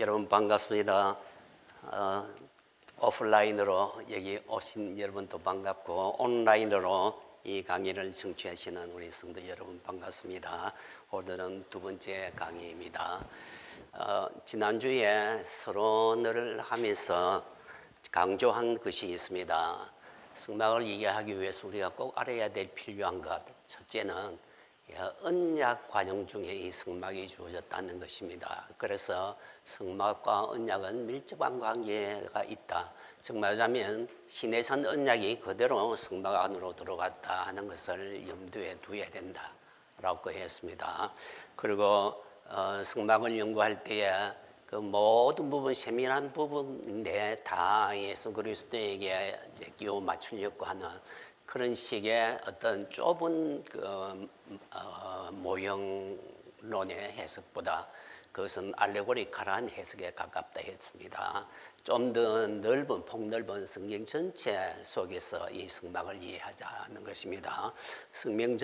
여러분 반갑습니다. 오프라인으로 여기 오신 여러분도 반갑고 온라인으로 이 강의를 청취하시는 우리 성도 여러분 반갑습니다. 오늘은 두 번째 강의입니다. 지난주에 서론을 하면서 강조한 것이 있습니다. 성막을 이해하기 위해서 우리가 꼭 알아야 될 필요한 것, 첫째는 언약 과정 중에 이 성막이 주어졌다는 것입니다. 그래서 성막과 언약은 밀접한 관계가 있다. 정말 말하자면 시내산 언약이 그대로 성막 안으로 들어갔다 하는 것을 염두에 두어야 된다라고 했습니다. 그리고 성막을 연구할 때에 그 모든 부분, 세밀한 부분인데 다 예수 그리스도에게 끼워 맞추려고 하는 그런 식의 어떤 좁은 모형론의 해석보다 그것은 알레고리칼한 해석에 가깝다 했습니다. 좀 더 넓은 폭넓은 성경 전체 속에서 이 성막을 이해하자는 것입니다. 성경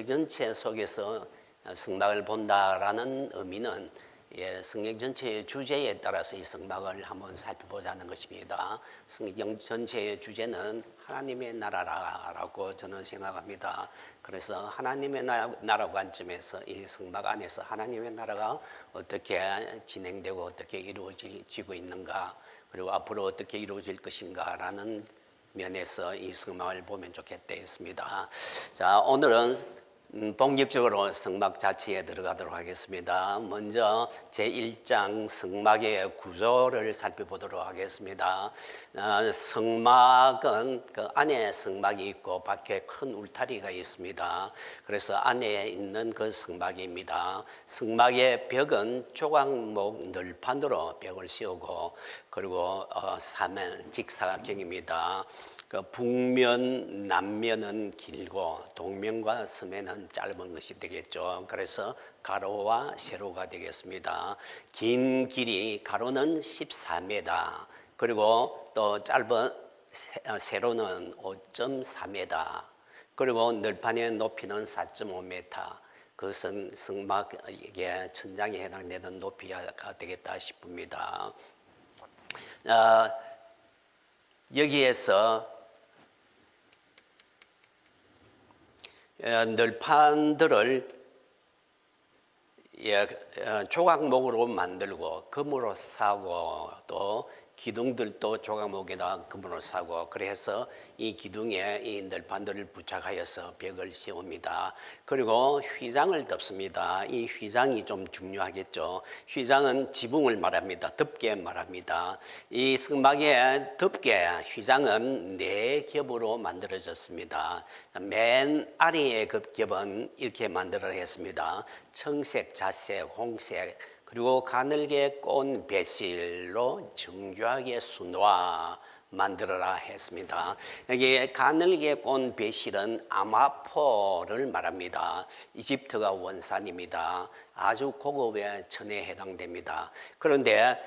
전체 속에서 성막을 본다라는 의미는 성경 전체의 주제에 따라서 이 성막을 한번 살펴보자는 것입니다. 성경 전체의 주제는 하나님의 나라라고 저는 생각합니다. 그래서 하나님의 나라 관점에서 이 성막 안에서 하나님의 나라가 어떻게 진행되고 어떻게 이루어지고 있는가, 그리고 앞으로 어떻게 이루어질 것인가라는 면에서 이 성막을 보면 좋겠다 했습니다. 자, 오늘은 본격적으로 성막 자체에 들어가도록 하겠습니다. 먼저 제1장 성막의 구조를 살펴보도록 하겠습니다. 성막은 그 안에 성막이 있고 밖에 큰 울타리가 있습니다. 그래서 안에 있는 그 성막입니다. 성막의 벽은 조각목 널판으로 벽을 씌우고, 그리고 사면 직사각형입니다. 그 북면, 남면은 길고 동면과 서면은 짧은 것이 되겠죠. 그래서 가로와 세로가 되겠습니다. 긴 길이 가로는 14m, 그리고 또 짧은 세로는 5.4m, 그리고 널판의 높이는 4.5m. 그것은 성막의 천장에 해당되는 높이가 되겠다 싶습니다. 여기에서 널판들을 조각목으로 만들고 금으로 싸고, 또 기둥들도 조각목에다 금으로 싸고, 그래서 이 기둥에 이 널판들을 부착하여서 벽을 씌웁니다. 그리고 휘장을 덮습니다. 이 휘장이 좀 중요하겠죠. 휘장은 지붕을 말합니다. 덮개 말합니다. 이 성막의 덮개, 휘장은 4겹으로 만들어졌습니다. 맨 아래의 겹은 이렇게 만들어졌습니다. 청색, 자색, 홍색, 그리고 가늘게 꼰 배실로 정교하게 수놓아 만들어라 했습니다. 여기 가늘게 꼰 배실은 아마포를 말합니다. 이집트가 원산입니다. 아주 고급의 천에 해당됩니다. 그런데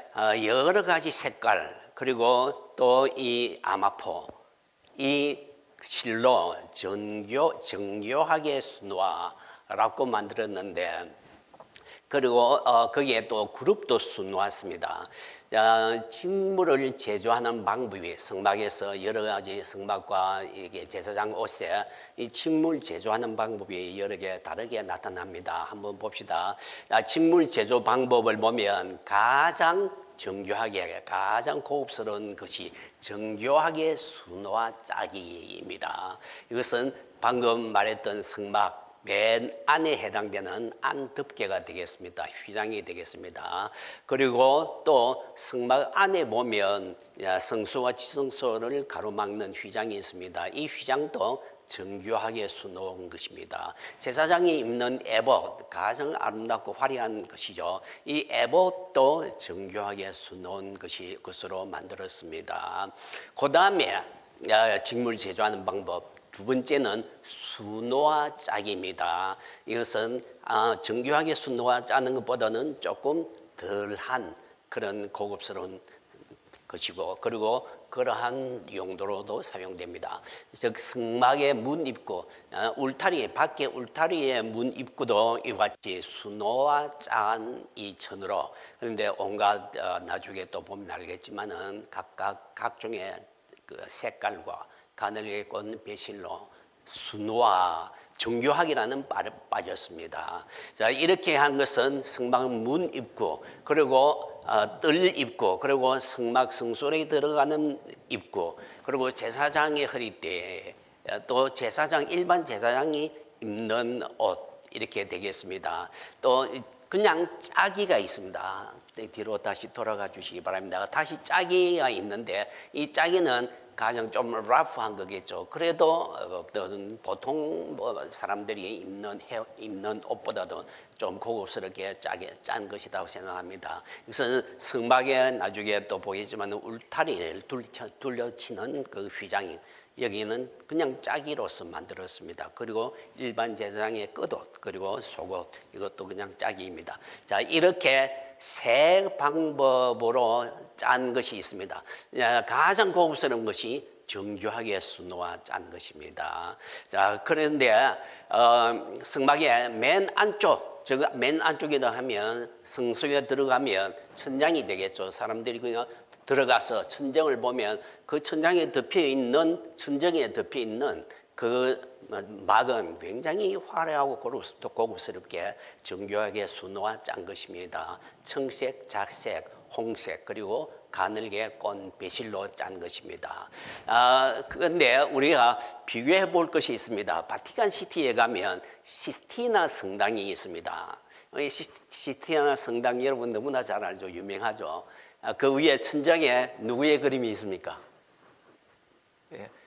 여러 가지 색깔, 그리고 또 이 아마포, 이 실로 정교하게 수놓아라고 만들었는데, 그리고 거기에 또 그룹도 수놓았습니다. 직물을 제조하는 방법이 성막에서 여러 가지 성막과 이게 제사장 옷에 이 직물 제조하는 방법이 여러 개 다르게 나타납니다. 한번 봅시다. 직물 제조 방법을 보면 가장 정교하게, 가장 고급스러운 것이 정교하게 수놓아 짜기입니다. 이것은 방금 말했던 성막 맨 안에 해당되는 안덮개가 되겠습니다. 휘장이 되겠습니다. 그리고 또 성막 안에 보면 성소와 지성소를 가로막는 휘장이 있습니다. 이 휘장도 정교하게 수놓은 것입니다. 제사장이 입는 에봇, 가장 아름답고 화려한 것이죠. 이 에봇도 정교하게 수놓은 것으로 만들었습니다. 그 다음에 직물 제조하는 방법, 두 번째는 수놓아 짜기입니다. 이것은 정교하게 수놓아 짜는 것보다는 조금 덜한 그런 고급스러운 것이고, 그리고 그러한 용도로도 사용됩니다. 즉 승막의 문 입구, 울타리 밖에 울타리의 문 입구도 이와 같이 순호와 짠 이 천으로, 그런데 온갖 나중에 또 보면 알겠지만은 각각 각종의 그 색깔과 가늘게 꼰 배실로 순호와 정교하기라는 말에 빠졌습니다. 자, 이렇게 한 것은 성막 문 입구, 그리고 뜰 입구, 그리고 성막 성소에 들어가는 입구, 그리고 제사장의 허리띠, 또 제사장 일반 제사장이 입는 옷, 이렇게 되겠습니다. 또 그냥 짜기가 있습니다. 뒤로 다시 돌아가 주시기 바랍니다. 다시 짜기가 있는데 이 짜기는 가장 좀 러프한 거겠죠. 그래도 보통 사람들이 입는 옷보다도 좀 고급스럽게 짠 것이라고 생각합니다. 이것은 성막에 나중에 또 보이지만 울타리를 둘러치는 그 휘장이 여기는 그냥 짜기로서 만들었습니다. 그리고 일반 제사장의 끝옷, 그리고 속옷, 이것도 그냥 짜기입니다. 자, 이렇게 세 방법으로 짠 것이 있습니다. 가장 고급스러운 것이 정교하게 순호와 짠 것입니다. 자, 그런데 성막의 맨 안쪽, 즉 맨 안쪽이다 하면 성소에 들어가면 천장이 되겠죠. 사람들이 그냥 들어가서 천장을 보면 그 천장에 덮여 있는 그 막은 굉장히 화려하고 고급스럽게 정교하게 순호와 짠 것입니다. 청색, 작색, 홍색, 그리고 가늘게 꼰 배실로 짠 것입니다. 그런데 우리가 비교해 볼 것이 있습니다. 바티칸 시티에 가면 시스티나 성당이 있습니다. 시스티나 성당 여러분 너무나 잘 알죠. 유명하죠. 그 위에 천장에 누구의 그림이 있습니까?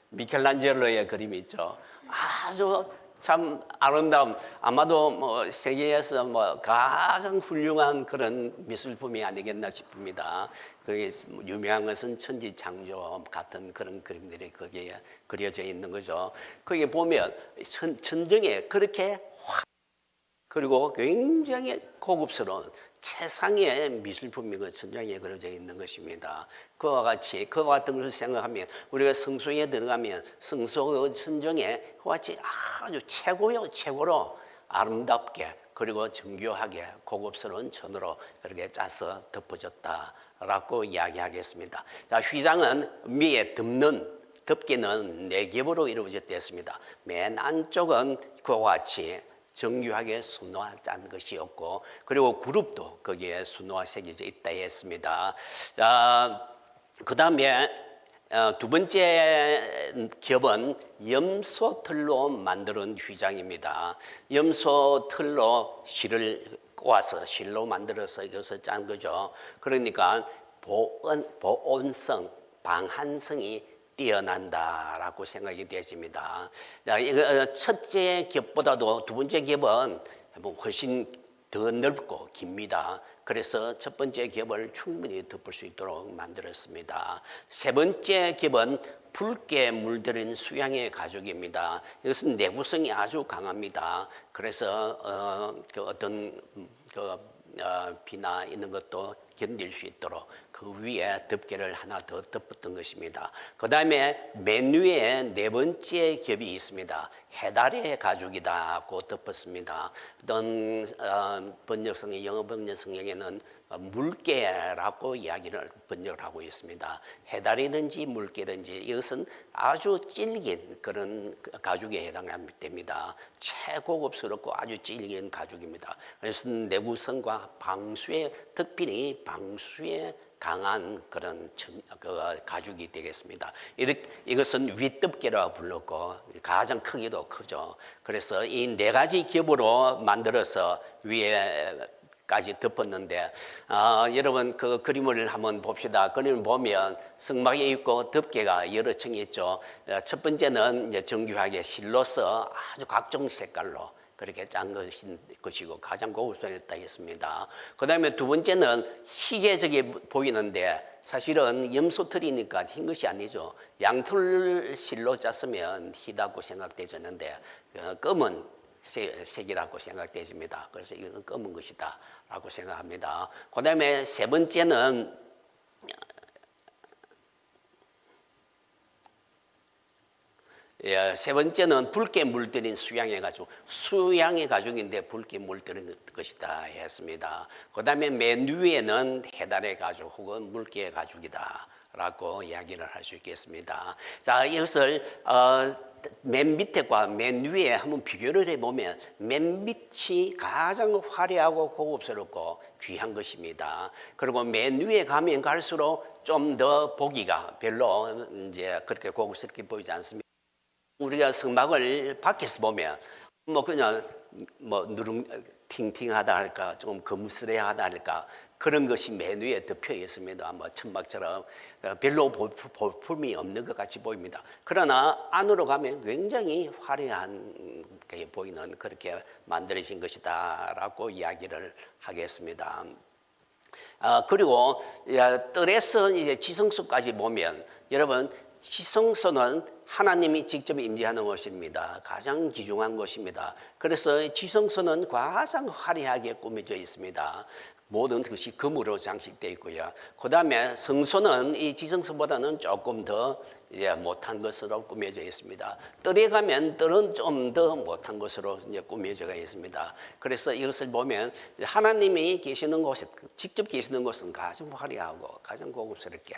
미켈란젤로의 그림이 있죠. 아주 참 아름다움, 아마도 세계에서 가장 훌륭한 그런 미술품이 아니겠나 싶습니다. 그게 유명한 것은 천지창조 같은 그런 그림들이 거기에 그려져 있는 거죠. 거기에 보면 천정에 그렇게 그리고 굉장히 고급스러운 최상의 미술품이 그 천장에 그려져 있는 것입니다. 그와 같은 것을 생각하면 우리가 성소에 들어가면 성소 천정에 그와 같이 아주 최고로 아름답게 그리고 정교하게 고급스러운 천으로 그렇게 짜서 덮어졌다라고 이야기하겠습니다. 자, 휘장은 위에 덮개는 4겹으로 이루어졌습니다. 맨 안쪽은 그와 같이 정교하게 순호와 짠 것이었고, 그리고 그룹도 거기에 순호와 새겨져 있다 했습니다. 자, 그 다음에 두 번째 겹은 염소털로 만드는 휘장입니다. 염소털로 실을 꼬아서 실로 만들어서 이것을 짠 거죠. 그러니까 보온성, 방한성이 뛰어난다라고 생각이 되십니다. 이거 첫째 겹보다도 두 번째 겹은 훨씬 더 넓고 깁니다. 그래서 첫 번째 겹을 충분히 덮을 수 있도록 만들었습니다. 세 번째 겹은 붉게 물들인 수양의 가죽입니다. 이것은 내구성이 아주 강합니다. 그래서 어떤 비나 이런 것도 견딜 수 있도록 그 위에 덮개를 하나 더 덮었던 것입니다. 그 다음에 맨 위에 네 번째 겹이 있습니다. 해달의 가죽이다고 덮었습니다. 어떤 번역성의 영어 번역성에는 물개라고 이야기를 번역을 하고 있습니다. 해달이든지 물개든지 이것은 아주 질긴 그런 가죽에 해당됩니다. 최고급스럽고 아주 질긴 가죽입니다. 그래서 내구성과 방수에 특별히 방수에 강한 그런 가죽이 되겠습니다. 이것은 윗덮개라고 불렀고 가장 크기도 크죠. 그래서 이 4가지 겹으로 만들어서 위에까지 덮었는데 여러분 그 그림을 한번 봅시다. 그림을 보면 성막에 있고 덮개가 여러 층이 있죠. 첫 번째는 이제 정교하게 실로서 아주 각종 색깔로 그렇게 짠 것이고 가장 고급스럽다 했습니다. 그 다음에 두 번째는 희게적이 보이는데 사실은 염소털이니까 흰 것이 아니죠. 양털 실로 짰으면 희다고 생각되었는데 검은 색이라고 생각되십니다. 그래서 이것은 검은 것이다 라고 생각합니다. 그 다음에 세 번째는 세 번째는 붉게 물들인 수양의 가죽. 수양의 가죽인데 붉게 물들인 것이다 했습니다. 그 다음에 맨 위에는 해달의 가죽 혹은 물개의 가죽이다 라고 이야기를 할 수 있겠습니다. 자, 이것을 맨 밑에과 맨 위에 한번 비교를 해보면 맨 밑이 가장 화려하고 고급스럽고 귀한 것입니다. 그리고 맨 위에 가면 갈수록 좀 더 보기가 별로 이제 그렇게 고급스럽게 보이지 않습니다. 우리가 성막을 밖에서 보면 뭐 그냥 뭐 팅팅하다 할까, 좀 금스레하다 할까, 그런 것이 맨 위에 덮여 있습니다. 뭐 천막처럼 별로 볼품이 없는 것 같이 보입니다. 그러나 안으로 가면 굉장히 화려한 게 보이는, 그렇게 만들어진 것이다라고 이야기를 하겠습니다. 그리고 뜰에서 이제 지성소까지 보면, 여러분, 지성소는 하나님이 직접 임재하는 곳입니다. 가장 귀중한 곳입니다. 그래서 지성소는 가장 화려하게 꾸며져 있습니다. 모든 것이 금으로 장식되어 있고요. 그 다음에 성소는 이 지성소보다는 조금 더 못한 것으로 꾸며져 있습니다. 뜰에 가면 뜰은 좀 더 못한 것으로 이제 꾸며져 있습니다. 그래서 이것을 보면 하나님이 계시는 곳에, 직접 계시는 곳은 가장 화려하고 가장 고급스럽게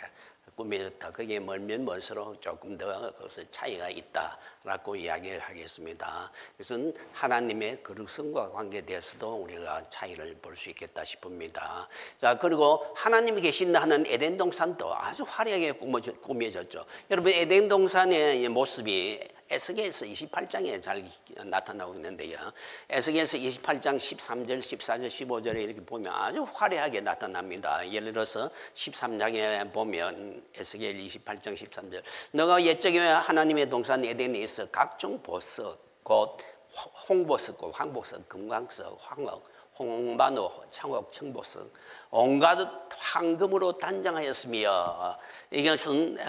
꾸며졌다. 그게 멀면 멀수록 조금 더 그것의 차이가 있다라고 이야기를 하겠습니다. 그래서 하나님의 거룩성과 관계돼서도 우리가 차이를 볼 수 있겠다 싶습니다. 자, 그리고 하나님이 계신다는 에덴 동산도 아주 화려하게 꾸며졌죠. 여러분, 에덴 동산의 모습이 에스겔서 28장에 잘 나타나고 있는데요. 에스겔서 28장 13절, 14절, 15절에 이렇게 보면 아주 화려하게 나타납니다. 예를 들어서 13장에 보면 에스겔 28장 13절, 너가 옛적에 하나님의 동산 에덴에 있어 각종 보석, 곧 홍보석과 황보석, 금광석, 황옥, 홍마노, 창옥, 청보석, 온갖 황금으로 단장하였으며, 이것은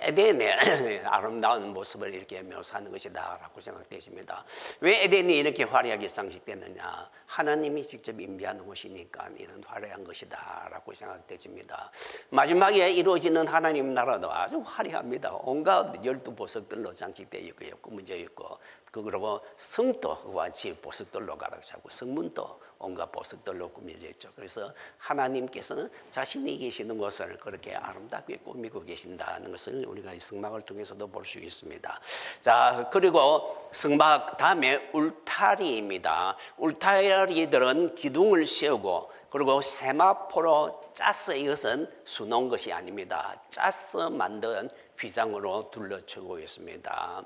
에덴의 아름다운 모습을 이렇게 묘사하는 것이다 라고 생각되십니다. 왜 에덴이 이렇게 화려하게 장식되느냐? 하나님이 직접 임재하는 곳이니까 이런 화려한 것이다 라고 생각되십니다. 마지막에 이루어지는 하나님 나라도 아주 화려합니다. 온갖 12보석들로 장식되어 있고요, 꾸며져 있고, 그리고 성도 그와 같이 보석들로 가득 차고, 성문도 온갖 보석들로 꾸며져 있죠. 그래서 하나님께서는 자신이 계시는 곳을 그렇게 아름답게 꾸미고 계신다는 것을 우리가 이 성막을 통해서도 볼 수 있습니다. 자, 그리고 성막 다음에 울타리입니다. 울타리들은 기둥을 세우고, 그리고 세마포로 짜서, 이것은 수놓은 것이 아닙니다. 짜서 만든 휘장으로 둘러치고 있습니다.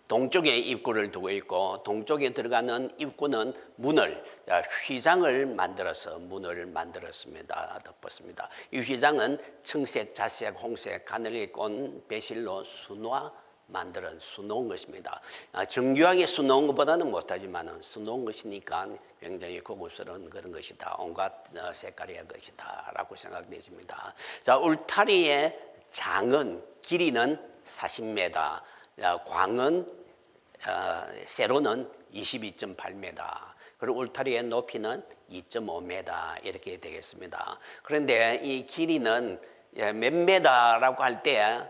동쪽에 입구를 두고 있고, 동쪽에 들어가는 입구는 문을, 휘장을 만들어서 문을 만들었습니다. 덮었습니다. 이 휘장은 청색, 자색, 홍색, 가늘게 꼰 배실로 수놓은 것입니다. 정교하게 수놓은 것보다는 못하지만 수놓은 것이니까 굉장히 고급스러운 그런 것이다. 온갖 색깔의 것이다 라고 생각되십니다. 자, 울타리의 장은, 길이는 40m, 광은, 세로는 22.8m, 그리고 울타리의 높이는 2.5m 이렇게 되겠습니다. 그런데 이 길이는 몇 메다라고 할 때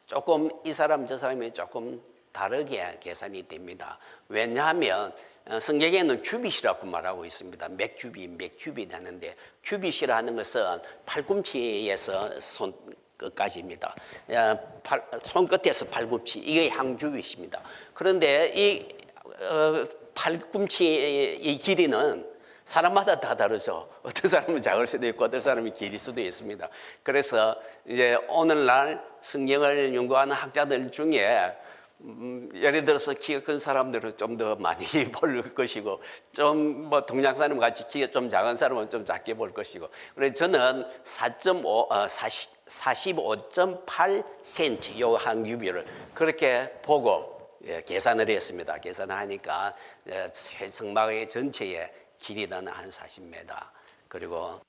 조금 이 사람 저 사람이 조금 다르게 계산이 됩니다. 왜냐하면 성경에는 큐빗이라고 말하고 있습니다. 몇 큐빗 하는데, 큐빗이라는 것은 팔꿈치에서 끝까지입니다. 손끝에서 팔꿈치, 이게 한 큐빗입니다. 그런데 이 팔꿈치의 이 길이는 사람마다 다 다르죠. 어떤 사람은 작을 수도 있고 어떤 사람이 길 수도 있습니다. 그래서 이제 오늘날 성경을 연구하는 학자들 중에 예를 들어서 키가 큰 사람들은 좀 더 많이 볼 것이고, 좀 뭐 동양 사람 같이 키가 좀 작은 사람은 좀 작게 볼 것이고, 그래서 저는 45.8cm 요 한 규비를 그렇게 보고 계산을 했습니다. 계산을 하니까 성막의 전체의 길이는 한 40m, 그리고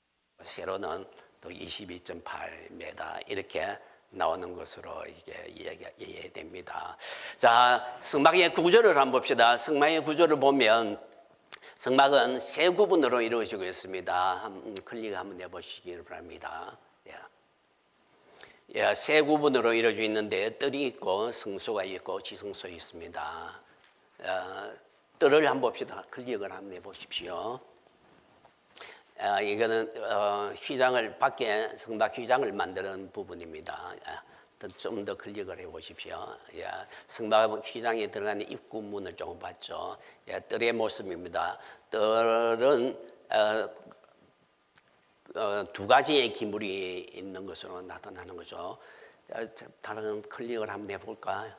세로는 또 22.8m 이렇게 나오는 것으로 이게 이해됩니다. 자, 성막의 구조를 한번 봅시다. 성막의 구조를 보면 성막은 세 구분으로 이루어지고 있습니다. 클릭 한번 해보시기 바랍니다. 예, 세 구분으로 이루어져 있는데 뜰이 있고 성소가 있고 지성소가 있습니다. 뜰을 한번 봅시다. 클릭을 한번 해보십시오. 이거는 휘장을 밖에 성막 휘장을 만드는 부분입니다. 좀 더 클릭을 해보십시오. 예, 성막 휘장에 들어가는 입구 문을 조금 봤죠. 예, 뜰의 모습입니다. 뜰은 두 가지의 기물이 있는 것으로 나타나는 거죠. 다른 클릭을 한번 해볼까요?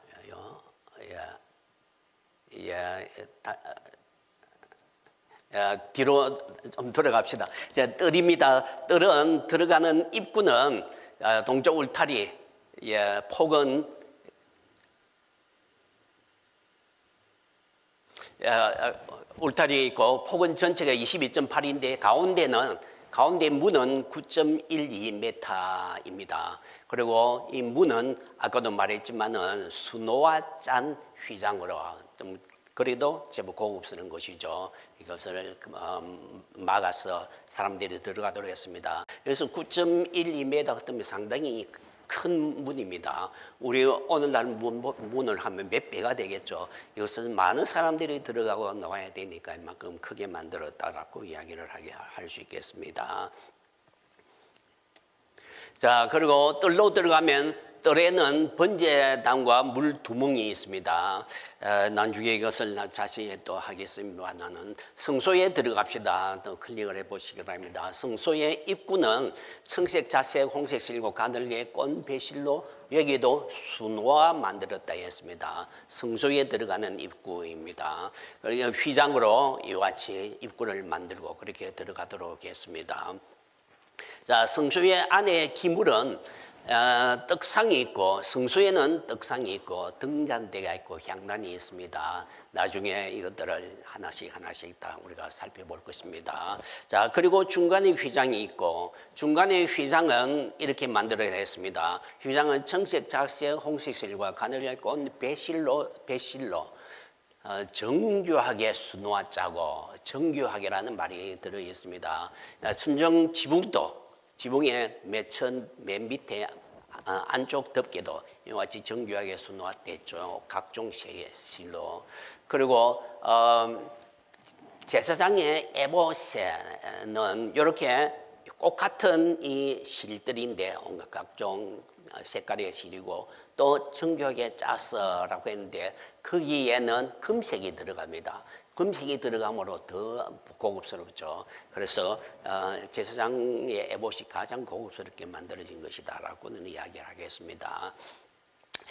뒤로 좀 들어갑시다. 뜰입니다. 뜰은 들어가는 입구는 동쪽 울타리, 폭은 울타리 있고 폭은 전체가 22.8인데 가운데 문은 9.12m입니다. 그리고 이 문은 아까도 말했지만은 수노와 짠 휘장으로 좀 그래도 제법 고급스러운 것이죠. 이것을 막아서 사람들이 들어가도록 했습니다. 그래서 9.12m 같으면 상당히 큰 문입니다. 우리 오늘날 문을 하면 몇 배가 되겠죠. 이것은 많은 사람들이 들어가고 나와야 되니까 이만큼 크게 만들었다라고 이야기를 할 수 있겠습니다. 자, 그리고 뜰로 들어가면 뜰에는 번제단과 물 두멍이 있습니다. 나중에 이것을 자세히 또 하겠습니다만은 성소에 들어갑시다. 또 클릭을 해보시기 바랍니다. 성소의 입구는 청색, 자색, 홍색 실고 가늘게 꼰 배실로 여기도 수노와 만들었다 했습니다. 성소에 들어가는 입구입니다. 휘장으로 이와 같이 입구를 만들고 그렇게 들어가도록 했습니다. 자, 성소의 안에 기물은 떡상이 있고 성소에는 떡상이 있고 등잔대가 있고 향단이 있습니다. 나중에 이것들을 하나씩 다 우리가 살펴볼 것입니다. 자, 그리고 중간에 휘장이 있고 중간에 휘장은 이렇게 만들어냈습니다. 휘장은 청색, 자색, 홍색 실과 가늘게 꼰 배실로 정교하게 수놓아 짜고 정교하게라는 말이 들어 있습니다. 순정 지붕의 맨 밑에 안쪽 덮개도 이와 같이 정교하게 수놓았댔죠. 각종 색의 실로. 그리고 제사장의 에봇에는 이렇게 똑같은 이 실들인데 온갖 각종 색깔의 실이고 또 정교하게 짜서라고 했는데 거기에는 금색이 들어갑니다. 금색이 들어감으로 더 고급스럽죠. 그래서 제사장의 에봇이 가장 고급스럽게 만들어진 것이다라고는 이야기를 하겠습니다.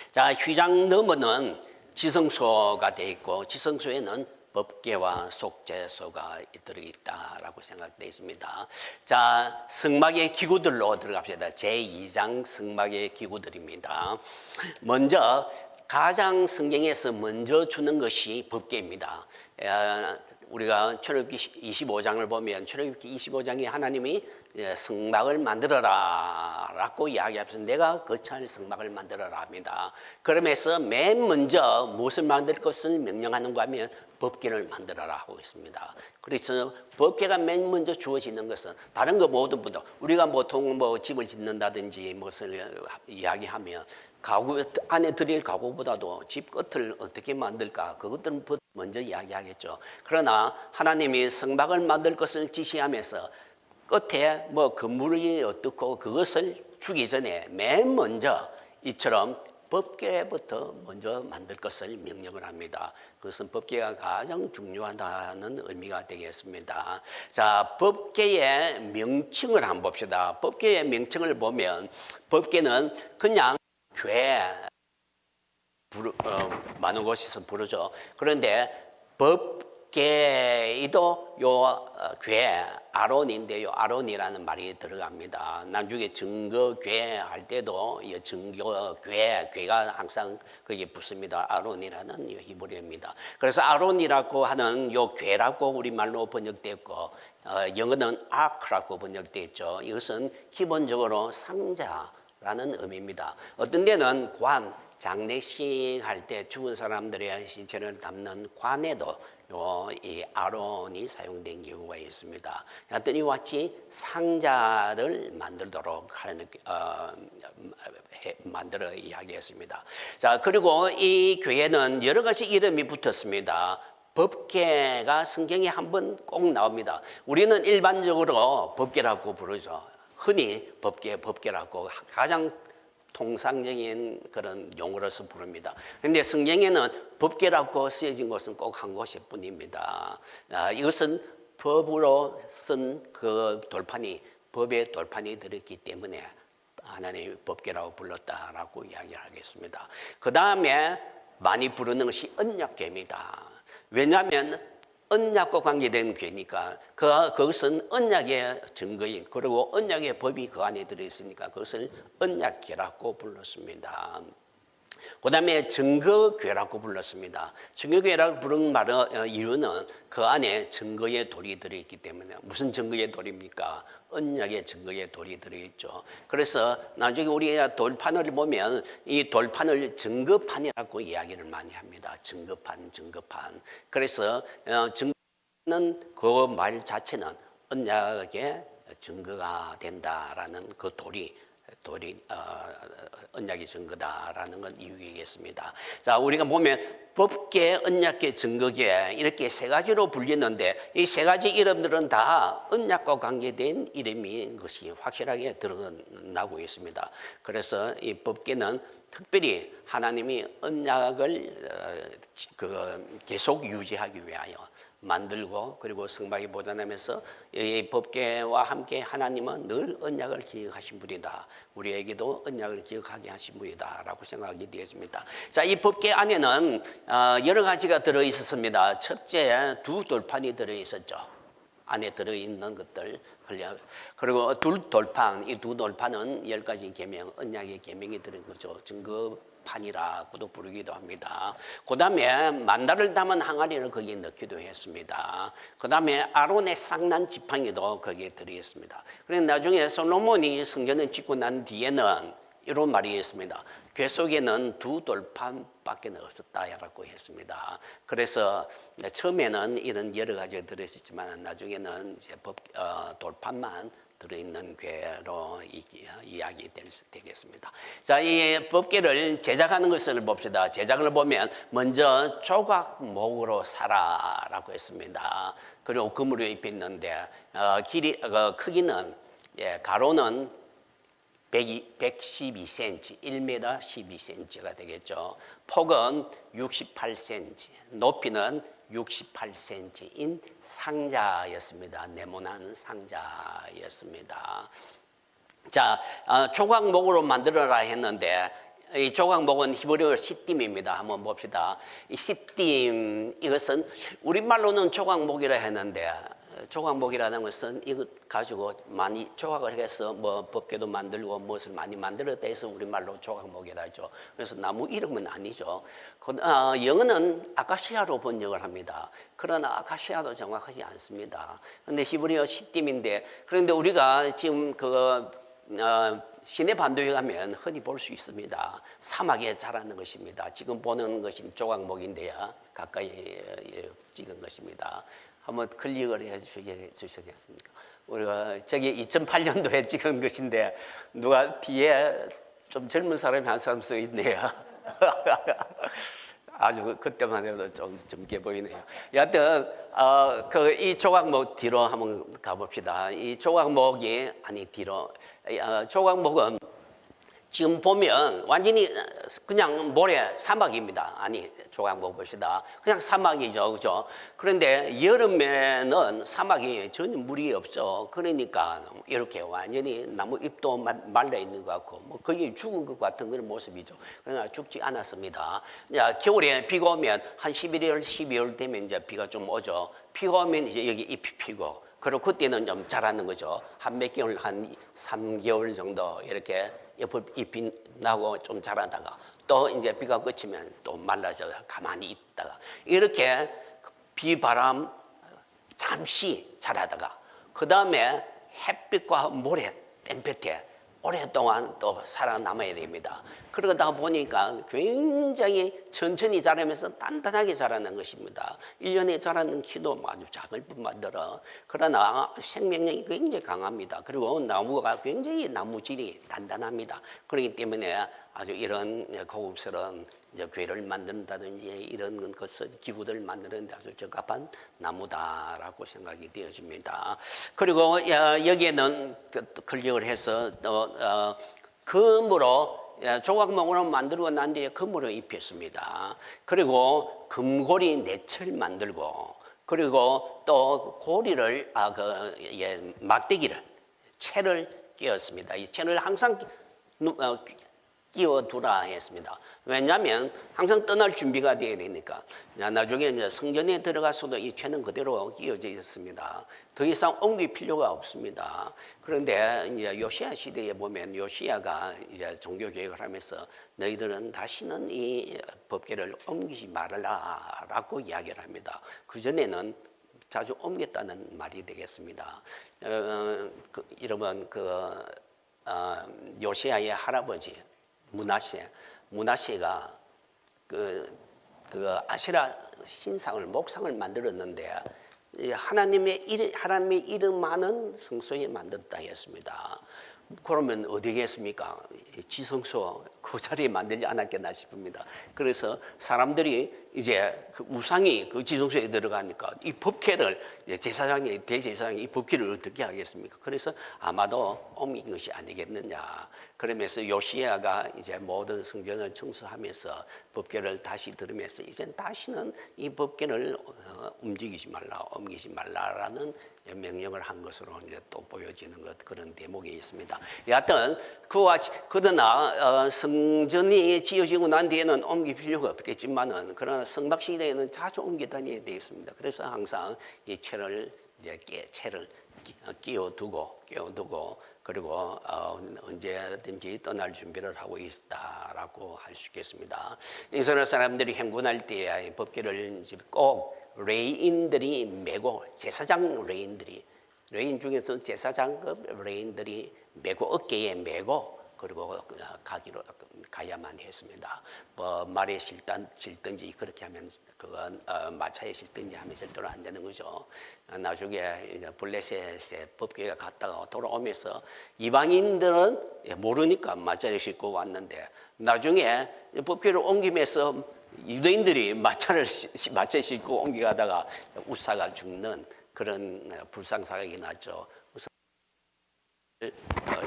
자, 휘장 너머는 지성소가 되어 있고 지성소에는 법궤와 속죄소가 들어있다라고 생각되어 있습니다. 자, 성막의 기구들로 들어갑시다. 제2장 성막의 기구들입니다. 먼저 가장 성경에서 먼저 주는 것이 법궤입니다. 우리가 출애굽기 25장을 보면 출애굽기 25장에 하나님이 성막을 만들어라 라고 이야기하면서 내가 거창한 성막을 만들어라 합니다. 그러면서 맨 먼저 무엇을 만들 것을 명령하는가 하면 법궤를 만들어라 하고 있습니다. 그래서 법궤가 맨 먼저 주어지는 것은 다른 거 모두보다 우리가 보통 집을 짓는다든지 무엇을 이야기하면 가구 안에 들일 가구보다도 집 끝을 어떻게 만들까 그것들은 먼저 이야기하겠죠. 그러나 하나님이 성막을 만들 것을 지시하면서 끝에 건물이 어떻고 그것을 주기 전에 맨 먼저 이처럼 법궤부터 먼저 만들 것을 명령을 합니다. 그것은 법궤가 가장 중요하다는 의미가 되겠습니다. 자, 법궤의 명칭을 한번 봅시다. 법궤의 명칭을 보면 법궤는 그냥 많은 곳에서 부르죠. 그런데 법궤도 궤 아론인데요. 아론이라는 말이 들어갑니다. 나중에 증거궤 할 때도 증거궤가 항상 거기에 붙습니다. 아론이라는 히브리어입니다. 그래서 아론이라고 하는 요 궤라고 우리말로 번역됐고 영어는 아크라고 번역됐죠. 이것은 기본적으로 상자 라는 의미입니다. 어떤 데는 장례식 할 때 죽은 사람들의 신체를 담는 관에도 이 아론이 사용된 경우가 있습니다. 하여튼 이와 같이 상자를 만들도록 하는 만들어 이야기했습니다. 자, 그리고 이 교회는 여러 가지 이름이 붙었습니다. 법궤가 성경에 한 번 꼭 나옵니다. 우리는 일반적으로 법궤라고 부르죠. 흔히 법궤라고 가장 통상적인 그런 용어로서 부릅니다. 그런데 성경에는 법궤라고 쓰여진 것은 꼭 한 곳일 뿐입니다. 이것은 법으로 쓴 그 돌판이, 법의 돌판이 들었기 때문에 하나님의 법궤라고 불렀다라고 이야기를 하겠습니다. 그 다음에 많이 부르는 것이 언약궤입니다. 왜냐하면 언약과 관계된 죄니까 그것은 언약의 증거인, 그리고 언약의 법이 그 안에 들어있으니까 그것을 언약궤라고 불렀습니다. 그 다음에 증거궤라고 불렀습니다. 증거궤라고 부른 말의 이유는 그 안에 증거의 돌이 들어있기 때문에. 무슨 증거의 돌입니까? 언약의 증거의 돌이 들어있죠. 그래서 나중에 우리가 돌판을 보면 이 돌판을 증거판이라고 이야기를 많이 합니다. 증거판. 그래서 증거는 그 말 자체는 언약의 증거가 된다라는 그 돌이 언약의 증거다라는 건 이유이겠습니다. 자, 우리가 보면 법궤, 언약궤, 증거궤 이렇게 세 가지로 불리는데 이 세 가지 이름들은 다 언약과 관계된 이름인 것이 확실하게 드러나고 있습니다. 그래서 이 법궤는 특별히 하나님이 언약을 계속 유지하기 위하여 만들고, 그리고 성막이 보존하면서 이 법궤와 함께 하나님은 늘 언약을 기억하신 분이다. 우리에게도 언약을 기억하게 하신 분이다 라고 생각이 되었습니다. 자, 이 법궤 안에는 여러 가지가 들어있었습니다. 첫째, 두 돌판이 들어있었죠. 안에 들어있는 것들. 그리고 이 두 돌판은 10가지 계명, 언약의 계명이 들은 거죠. 증거판이라고도 부르기도 합니다. 그 다음에 만다를 담은 항아리를 거기에 넣기도 했습니다. 그 다음에 아론의 상난 지팡이도 거기에 들어있습니다. 그래서 나중에 솔로몬이 성전을 짓고 난 뒤에는 이런 말이 있습니다. 궤 속에는 두 돌판밖에 없었다라고 했습니다. 그래서 처음에는 이런 여러 가지가 들어있었지만 나중에는 이제 돌판만 들어있는 궤로 이야기 되겠습니다. 자, 이 법궤를 제작하는 것을 봅시다. 제작을 보면 먼저 조각목으로 사라라고 했습니다. 그리고 금으로 입혔는데 크기는 가로는 112cm, 1m 12cm가 되겠죠. 폭은 68cm, 높이는 68cm인 상자였습니다. 네모난 상자였습니다. 자, 조각목으로 만들어라 했는데 이 조각목은 히브리어 시딤입니다. 한번 봅시다. 이 시딤, 이것은 우리말로는 조각목이라 했는데 조각목이라는 것은 이것 가지고 많이 조각을 해서 뭐 법궤도 만들고 무엇을 많이 만들었다 해서 우리말로 조각목이라 하죠. 그래서 나무 이름은 아니죠. 영어는 아카시아로 번역을 합니다. 그러나 아카시아도 정확하지 않습니다. 그런데 히브리어 시딤인데, 그런데 우리가 지금 시내 반도에 가면 흔히 볼 수 있습니다. 사막에 자라는 것입니다. 지금 보는 것이 조각목인데요. 가까이 찍은 것입니다. 한번 클릭을 해 주시겠습니까? 우리가 저기 2008년도에 찍은 것인데 누가 뒤에 좀 젊은 사람이 한 사람 써 있네요. 아주 그때만 해도 좀 젊게 보이네요. 여하튼 이 조각목 뒤로 한번 가봅시다. 이 조각목이 조각목은 지금 보면 완전히 그냥 모래 사막입니다. 조각목 봅시다. 그냥 사막이죠, 그죠? 그런데 여름에는 사막이 전혀 물이 없어. 그러니까 이렇게 완전히 나무 잎도 말라 있는 것 같고, 뭐 거의 죽은 것 같은 그런 모습이죠. 그러나 죽지 않았습니다. 겨울에 비가 오면 한 11월, 12월 되면 이제 비가 좀 오죠. 비가 오면 이제 여기 잎이 피고, 그리고 그때는 좀 자라는 거죠. 한 몇 개월, 한 3개월 정도 이렇게 잎이 나고 좀 자라다가 또 이제 비가 그치면 또 말라져 가만히 있다가 이렇게 비바람 잠시 자라다가 그 다음에 햇빛과 모래 땡볕에 오랫동안 또 살아남아야 됩니다. 그러다 보니까 굉장히 천천히 자라면서 단단하게 자라는 것입니다. 1년에 자라는 키도 아주 작을 뿐만더러 그러나 생명력이 굉장히 강합니다. 그리고 나무가 굉장히 나무질이 단단합니다. 그렇기 때문에 아주 이런 고급스러운 이제 괴를 만든다든지 이런 것을 기구들을 만드는 데 아주 적합한 나무다라고 생각이 되어집니다. 그리고 여기에는 클릭을 해서 또 금으로 조각목으로 만들고 난 뒤에 금으로 입혔습니다. 그리고 금고리 넷을 만들고 그리고 또 고리를 막대기를 채를 끼웠습니다. 이 채를 항상 끼워두라 했습니다. 왜냐하면 항상 떠날 준비가 되어야 되니까. 나중에 이제 성전에 들어가서도 이 채는 그대로 끼워져 있습니다. 더 이상 옮길 필요가 없습니다. 그런데 이제 요시야 시대에 보면 요시야가 이제 종교 개혁을 하면서 너희들은 다시는 이 법궤를 옮기지 말라라고 이야기를 합니다. 그 전에는 자주 옮겼다는 말이 되겠습니다. 여러분 요시야의 할아버지 문하세가 그 아세라 신상을 목상을 만들었는데 하나님의 이름만은 성소에 만들었다 했습니다. 그러면 어디겠습니까? 지성소 그 자리에 만들지 않았겠나 싶습니다. 그래서 사람들이 이제 그 우상이 그 지성소에 들어가니까 이 법궤를 대제사장이 이 법궤를 어떻게 하겠습니까? 그래서 아마도 옮긴 것이 아니겠느냐. 그러면서 요시야가 이제 모든 성전을 청소하면서 법궤를 다시 들으면서 이제 다시는 이 법궤를 옮기지 말라라는 명령을 한 것으로 이제 또 보여지는 그런 대목이 있습니다. 여하튼 그러나 성전이 지어지고 난 뒤에는 옮길 필요가 없겠지만은 그러나 성막 시대에는 자주 옮겨 다녀야 되겠습니다. 그래서 항상 이 채를 끼워두고 그리고 언제든지 떠날 준비를 하고 있다라고 할 수 있겠습니다. 이스라엘 사람들이 행군할 때 법궤를 꼭 레인들이 메고 제사장 레인 중에서 제사장급 레인들이 메고 어깨에 메고 그리고 가야만 했습니다. 뭐 말에 실든지 그렇게 하면 그건 마차에 실든지 하면 절대로 안 되는 거죠. 나중에 블레셋의 법궤가 갔다가 돌아오면서 이방인들은 모르니까 마차에 싣고 왔는데 나중에 법궤를 옮기면서 유대인들이 마차에 싣고 옮겨가다가 우사가 죽는 그런 불상사가 났죠.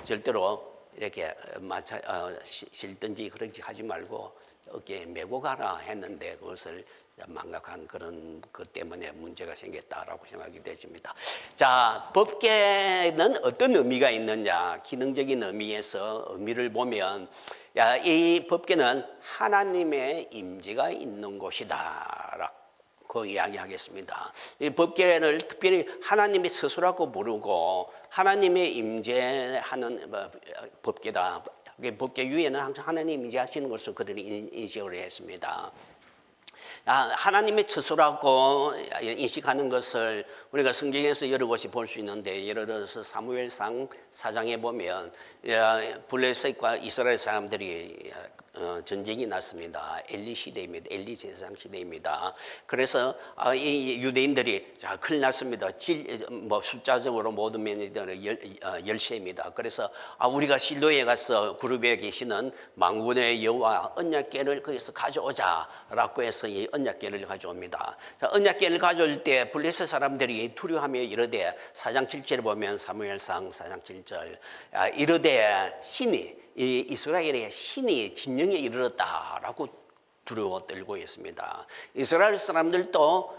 절대로 이렇게 마차 실든지 그렇게 하지 말고 어깨에 메고 가라 했는데 그것을 망각한 그런 것 때문에 문제가 생겼다라고 생각이 되십니다. 자, 법궤는 어떤 의미가 있느냐? 기능적인 의미를 보면 이 법궤는 하나님의 임재가 있는 곳이다라고 이야기하겠습니다. 이 법궤를 특별히 하나님의 스스로라고 부르고 하나님의 임재하는 법궤다. 법궤 위에는 항상 하나님 임재하시는 것을 그들이 인식을 했습니다. 하나님의 처소라고 인식하는 것을 우리가 성경에서 여러 곳이 볼 수 있는데 예를 들어서 사무엘상 4장에 보면 블레셋과 이스라엘 사람들이 전쟁이 났습니다. 엘리 시대입니다. 엘리 제사장 시대입니다. 그래서 이 유대인들이 자 큰일 났습니다. 숫자적으로 모든 면들은 열세입니다. 그래서 우리가 실로에 가서 그룹에 계시는 만군의 여호와 언약궤를 거기서 가져오자라고 해서 이 언약궤를 가져옵니다. 자, 언약궤를 가져올 때 블레셋 사람들이 두려워하며 이르되 4장 7절에 보면 사무엘상 4장 7절 이르되 이 이스라엘의 신이 진영에 이르렀다라고 두려워 떨고 있습니다. 이스라엘 사람들도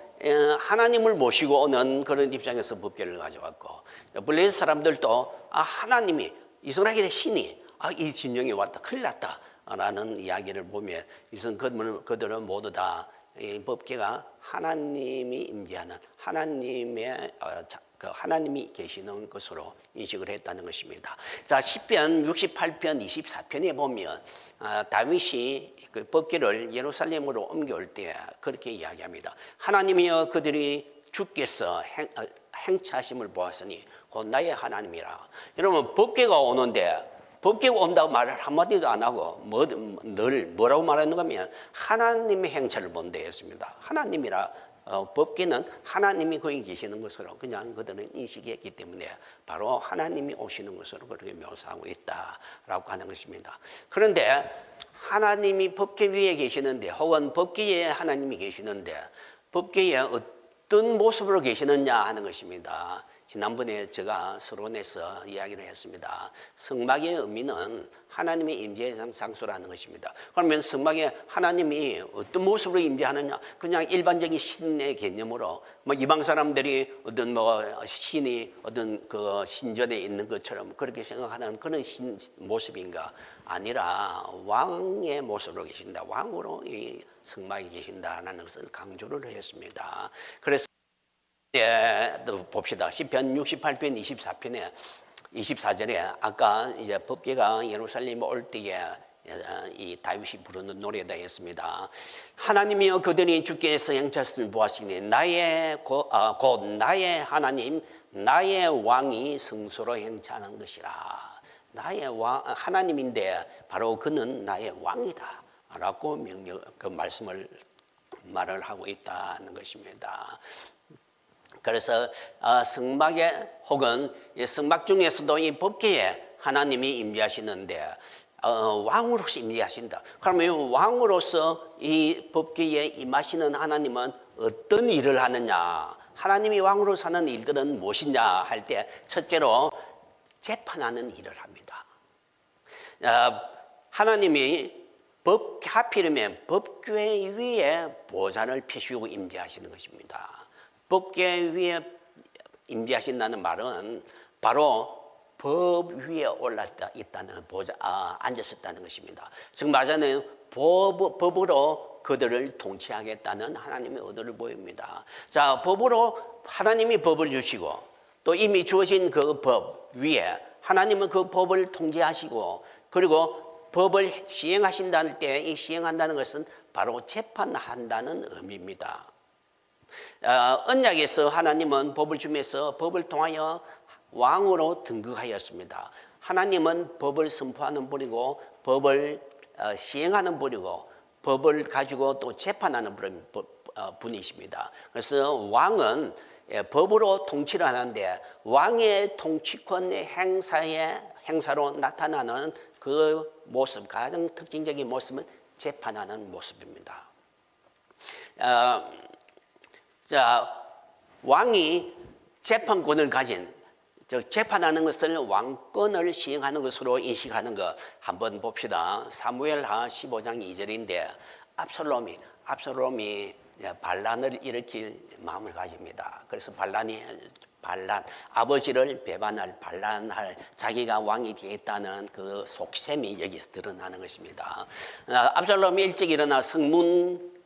하나님을 모시고 오는 그런 입장에서 법궤를 가져왔고 블레셋 사람들도 하나님이 이스라엘의 신이 이 진영에 왔다 큰일 났다라는 이야기를 보면 이선 그들은 모두 다 이 법궤가 하나님이 임재하는 하나님이 계시는 것으로 인식을 했다는 것입니다. 자, 시편 68편 24편에 보면 다윗이 그 법궤를 예루살렘으로 옮겨올 때 그렇게 이야기합니다. 하나님이여 그들이 주께서 행차하심을 보았으니 곧 나의 하나님이라. 여러분 법궤가 오는데 법궤가 온다고 말을 한마디도 안 하고 늘 뭐라고 말하는가 하면 하나님의 행체를 본다 했습니다. 하나님이라 법궤는 하나님이 거기 계시는 것으로 그냥 그들은 인식했기 때문에 바로 하나님이 오시는 것으로 그렇게 묘사하고 있다라고 하는 것입니다. 그런데 하나님이 법궤 위에 계시는데 혹은 법궤에 하나님이 계시는데 법궤에 어떤 모습으로 계시느냐 하는 것입니다. 지난번에 제가 서론에서 이야기를 했습니다. 성막의 의미는 하나님의 임재의 장소라는 것입니다. 그러면 성막에 하나님이 어떤 모습으로 임재하느냐? 그냥 일반적인 신의 개념으로 이방 사람들이 어떤 신이 어떤 그 신전에 있는 것처럼 그렇게 생각하는 그런 모습인가? 아니라 왕의 모습으로 계신다. 왕으로 이 성막에 계신다라는 것을 강조를 했습니다. 그래서 또 봅시다. 시편 68편 24편에 24절에 아까 이제 법궤가 예루살렘에 올 때에 이 다윗이 부르는 노래다 했습니다. 하나님이여 그들이 주께서 행차를 보았으니 곧 나의 하나님 나의 왕이 성소로 행차하는 것이라. 나의 왕 하나님인데 바로 그는 나의 왕이다 라고 말을 하고 있다는 것입니다. 그래서 성막에 혹은 성막 중에서도 이 법궤에 하나님이 임재하시는데 왕으로서 임재하신다. 그러면 왕으로서 이 법궤에 임하시는 하나님은 어떤 일을 하느냐? 하나님이 왕으로 사는 일들은 무엇이냐 할 때 첫째로 재판하는 일을 합니다. 하나님이 하필이면 법궤 위에 보좌를 펴시고 임재하시는 것입니다. 법궤 위에 임재하신다는 말은 바로 법 위에 올랐다 있다는 앉으셨다는 것입니다. 즉 말하자면 법으로 그들을 통치하겠다는 하나님의 의도를 보입니다. 자, 법으로 하나님이 법을 주시고 또 이미 주어진 그 법 위에 하나님은 그 법을 통제하시고 그리고 법을 시행하신다는 때 이 시행한다는 것은 바로 재판한다는 의미입니다. 언약에서 하나님은 법을 주면서 법을 통하여 왕으로 등극하였습니다. 하나님은 법을 선포하는 분이고 법을 시행하는 분이고 법을 가지고 또 재판하는 분이십니다. 그래서 왕은 법으로 통치를 하는데 왕의 통치권의 행사로 나타나는 그 모습, 가장 특징적인 모습은 재판하는 모습입니다. 자, 왕이 재판권을 가진, 즉 재판하는 것을 왕권을 시행하는 것으로 인식하는 것 한번 봅시다. 사무엘하 15장 2절인데 압살롬이 반란을 일으킬 마음을 가집니다. 그래서 아버지를 반란할 자기가 왕이 되겠다는 그 속셈이 여기서 드러나는 것입니다. 압살롬이 일찍 일어나 성문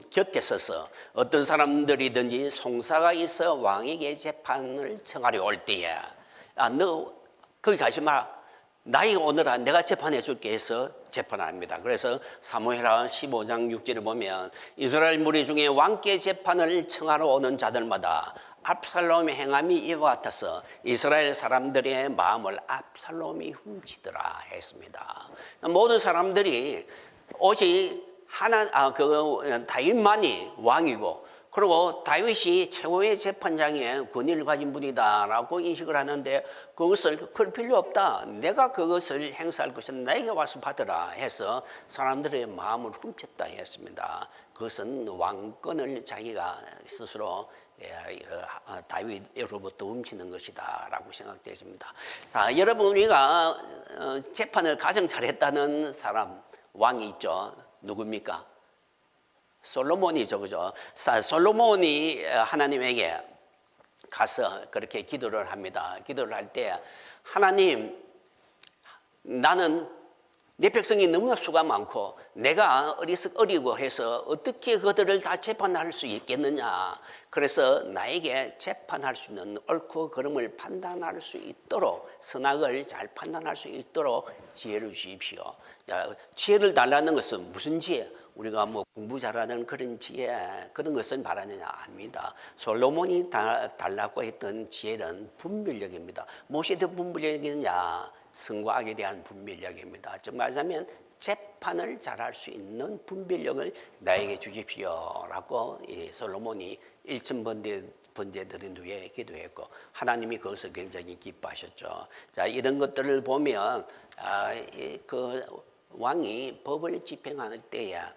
곁에 서서 어떤 사람들이든지 송사가 있어 왕에게 재판을 청하려 올 때에 너 거기 가지 마라. 나이가 오너라 내가 재판해 줄게 해서 재판합니다. 그래서 사무엘하 15장 6절에 보면 이스라엘 무리 중에 왕께 재판을 청하러 오는 자들마다 압살롬의 행함이 이와 같아서 이스라엘 사람들의 마음을 압살롬이 훔치더라 했습니다. 모든 사람들이 오직 다윗만이 왕이고 그리고 다윗이 최고의 재판장의 권위를 가진 분이다라고 인식을 하는데 그것을 그럴 필요 없다. 내가 그것을 행사할 것은 나에게 와서 받으라 해서 사람들의 마음을 훔쳤다 했습니다. 그것은 왕권을 자기가 스스로 다윗으로부터 훔치는 것이다 라고 생각되십니다. 자, 여러분 우리가 재판을 가장 잘했다는 사람 왕이 있죠. 누굽니까? 솔로몬이죠, 그죠? 솔로몬이 하나님에게 가서 그렇게 기도를 합니다. 기도를 할 때 하나님, 나는 내 백성이 너무나 수가 많고 내가 어리고 해서 어떻게 그들을 다 재판할 수 있겠느냐. 그래서 나에게 재판할 수 있는 옳고 그름을 판단할 수 있도록 선악을 잘 판단할 수 있도록 지혜를 주십시오. 지혜를 달라는 것은 무슨 지혜? 우리가 공부 잘하는 그런 지혜, 그런 것을 말하느냐 아닙니다. 솔로몬이 달라고 했던 지혜는 분별력입니다. 무엇이 더 분별력이느냐? 성과 악에 대한 분별력입니다. 즉 말하자면 재판을 잘할 수 있는 분별력을 나에게 주십시오라고 솔로몬이 1,000번제 드린 후에 기도했고 하나님이 그것을 굉장히 기뻐하셨죠. 자, 이런 것들을 보면 그 왕이 법을 집행할 때야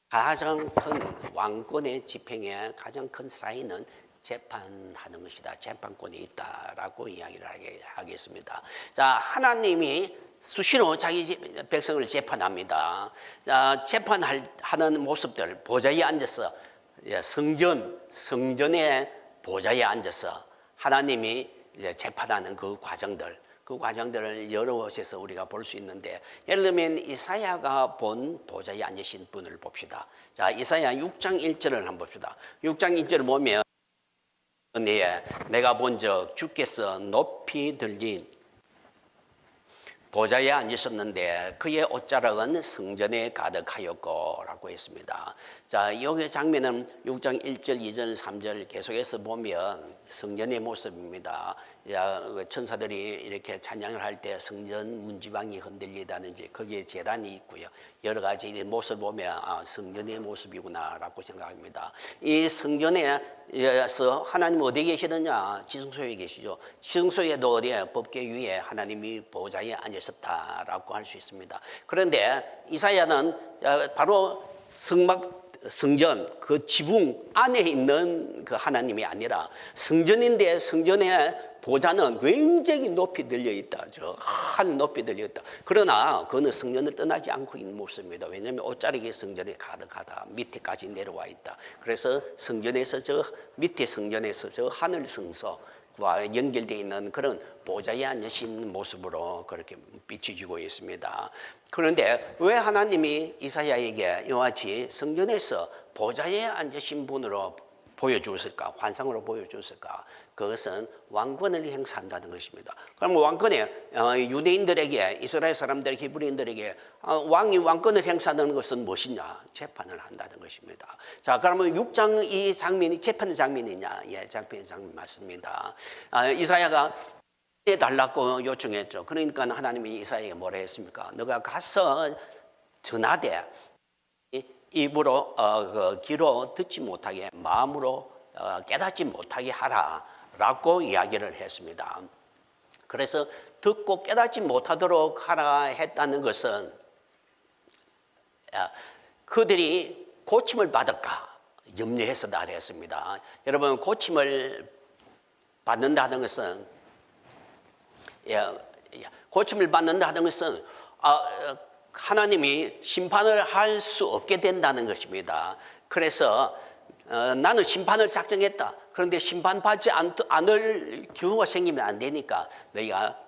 가장 큰 왕권의 집행에 가장 큰 사인은 재판하는 것이다. 재판권이 있다라고 이야기를 하겠습니다. 자, 하나님이 수시로 자기 백성을 재판합니다. 자, 재판하는 모습들 보좌에 앉아서 성전의 보좌에 앉아서 하나님이 재판하는 그 과정들을 여러 곳에서 우리가 볼 수 있는데 예를 들면 이사야가 본 보좌에 앉으신 분을 봅시다. 자, 이사야 6장 1절을 한번 봅시다. 6장 1절을 보면 내가 본적 주께서 높이 들린 보좌에 앉으셨는데 그의 옷자락은 성전에 가득하였고 라고 했습니다. 자, 여기 장면은 6장 1절, 2절, 3절 계속해서 보면 성전의 모습입니다. 천사들이 이렇게 찬양을 할 때 성전 문지방이 흔들리다든지 거기에 제단이 있고요. 여러 가지 모습을 보면 성전의 모습이구나라고 생각합니다. 이 성전에서 하나님 어디에 계시느냐? 지성소에 계시죠. 지성소에도 어디에 법궤 위에 하나님이 보좌에 앉으셨다라고 할 수 있습니다. 그런데 이사야는 바로 성전 그 지붕 안에 있는 그 하나님이 아니라 성전인데 성전의 보좌는 굉장히 높이 들려 있다. 저 한 높이 들려 있다. 그러나 그는 성전을 떠나지 않고 있는 모습입니다. 왜냐하면 옷자락이 성전에 가득하다. 밑에까지 내려와 있다. 그래서 성전에서 저 밑에 성전에서 저 하늘 성소와 연결되어 있는 그런 보좌에 앉으신 모습으로 그렇게 비춰지고 있습니다. 그런데 왜 하나님이 이사야에게 이와 같이 성전에서 보좌에 앉으신 분으로 보여주었을까? 환상으로 보여주었을까? 그것은 왕권을 행사한다는 것입니다. 그럼 왕권에 유대인들에게 이스라엘 사람들 히브리인들에게 왕이 왕권을 행사하는 것은 무엇이냐? 재판을 한다는 것입니다. 자, 그러면 6장 이 장면이 재판 장면이냐? 예, 재판 장면 맞습니다. 이사야가 해달라고 요청했죠. 그러니까 하나님이 이사야에게 뭐라 했습니까? 너가 가서 전하되 입으로 귀로 듣지 못하게 마음으로 깨닫지 못하게 하라라고 이야기를 했습니다. 그래서 듣고 깨닫지 못하도록 하라 했다는 것은 그들이 고침을 받을까 염려해서 말했습니다. 여러분, 고침을 받는다는 것은 하나님이 심판을 할 수 없게 된다는 것입니다. 그래서 나는 심판을 작정했다. 그런데 심판받지 않을 경우가 생기면 안 되니까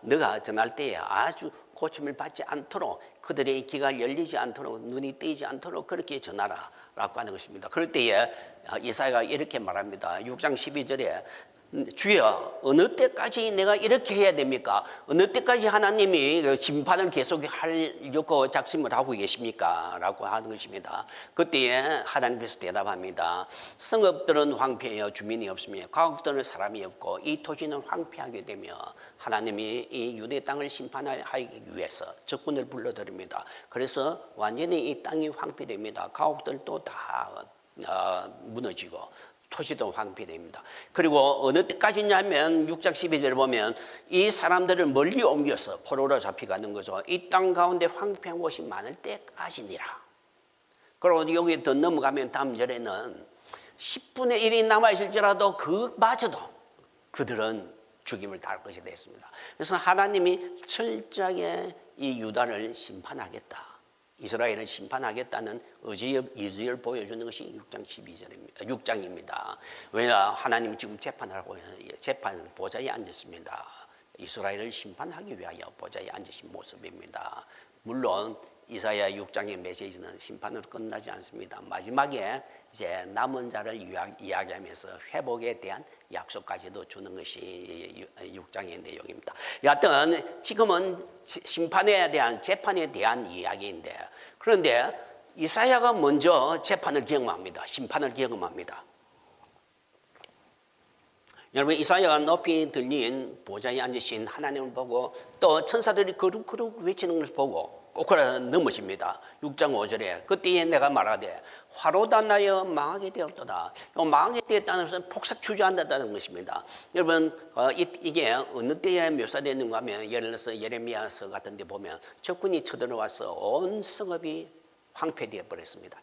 너가 전할 때에 아주 고침을 받지 않도록 그들의 귀가 열리지 않도록 눈이 뜨이지 않도록 그렇게 전하라 라고 하는 것입니다. 그럴 때에 이사야가 이렇게 말합니다. 6장 12절에 주여, 어느 때까지 내가 이렇게 해야 됩니까? 어느 때까지 하나님이 심판을 계속 하려고 작심을 하고 계십니까? 라고 하는 것입니다. 그때에 하나님께서 대답합니다. 성읍들은 황폐하여 주민이 없으며 가옥들은 사람이 없고 이 토지는 황폐하게 되며 하나님이 이 유대 땅을 심판하기 위해서 적군을 불러들입니다. 그래서 완전히 이 땅이 황폐됩니다. 가옥들도 다 무너지고 토지도 황폐됩니다. 그리고 어느 때까지냐면 6장 12절을 보면 이 사람들을 멀리 옮겨서 포로로 잡혀가는 거죠. 이 땅 가운데 황폐한 곳이 많을 때까지니라. 그리고 여기 더 넘어가면 다음 절에는 10분의 1이 남아있을지라도 그마저도 그들은 죽임을 당할 것이 됐습니다. 그래서 하나님이 철저하게 이 유다를 심판하겠다. 이스라엘을 심판하겠다는 의지를 보여주는 것이 6장 12절입니다. 6장입니다. 왜냐? 하나님이 지금 재판하고 재판 보좌에 앉았습니다. 이스라엘을 심판하기 위하여 보좌에 앉으신 모습입니다. 물론 이사야 6장의 메시지는 심판으로 끝나지 않습니다. 마지막에 이제 남은 자를 이야기하면서 회복에 대한 약속까지도 주는 것이 6장의 내용입니다. 여하튼 지금은 심판에 대한 재판에 대한 이야기인데, 그런데 이사야가 먼저 재판을 경험합니다. 심판을 경험합니다. 여러분 이사야가 높이 들린 보좌에 앉으신 하나님을 보고 또 천사들이 거룩거룩 외치는 것을 보고 꼬꾸라 넘어집니다. 6장 5절에 그때에 내가 말하되 화로다 나여 망하게 되었도다. 망하게 되었다는 것은 폭삭 주저앉았다는 것입니다. 여러분 이게 어느 때에 묘사되는가 하면 예를 들어서 예레미야서 같은 데 보면 적군이 쳐들어와서 온 성읍이 황폐되어 버렸습니다.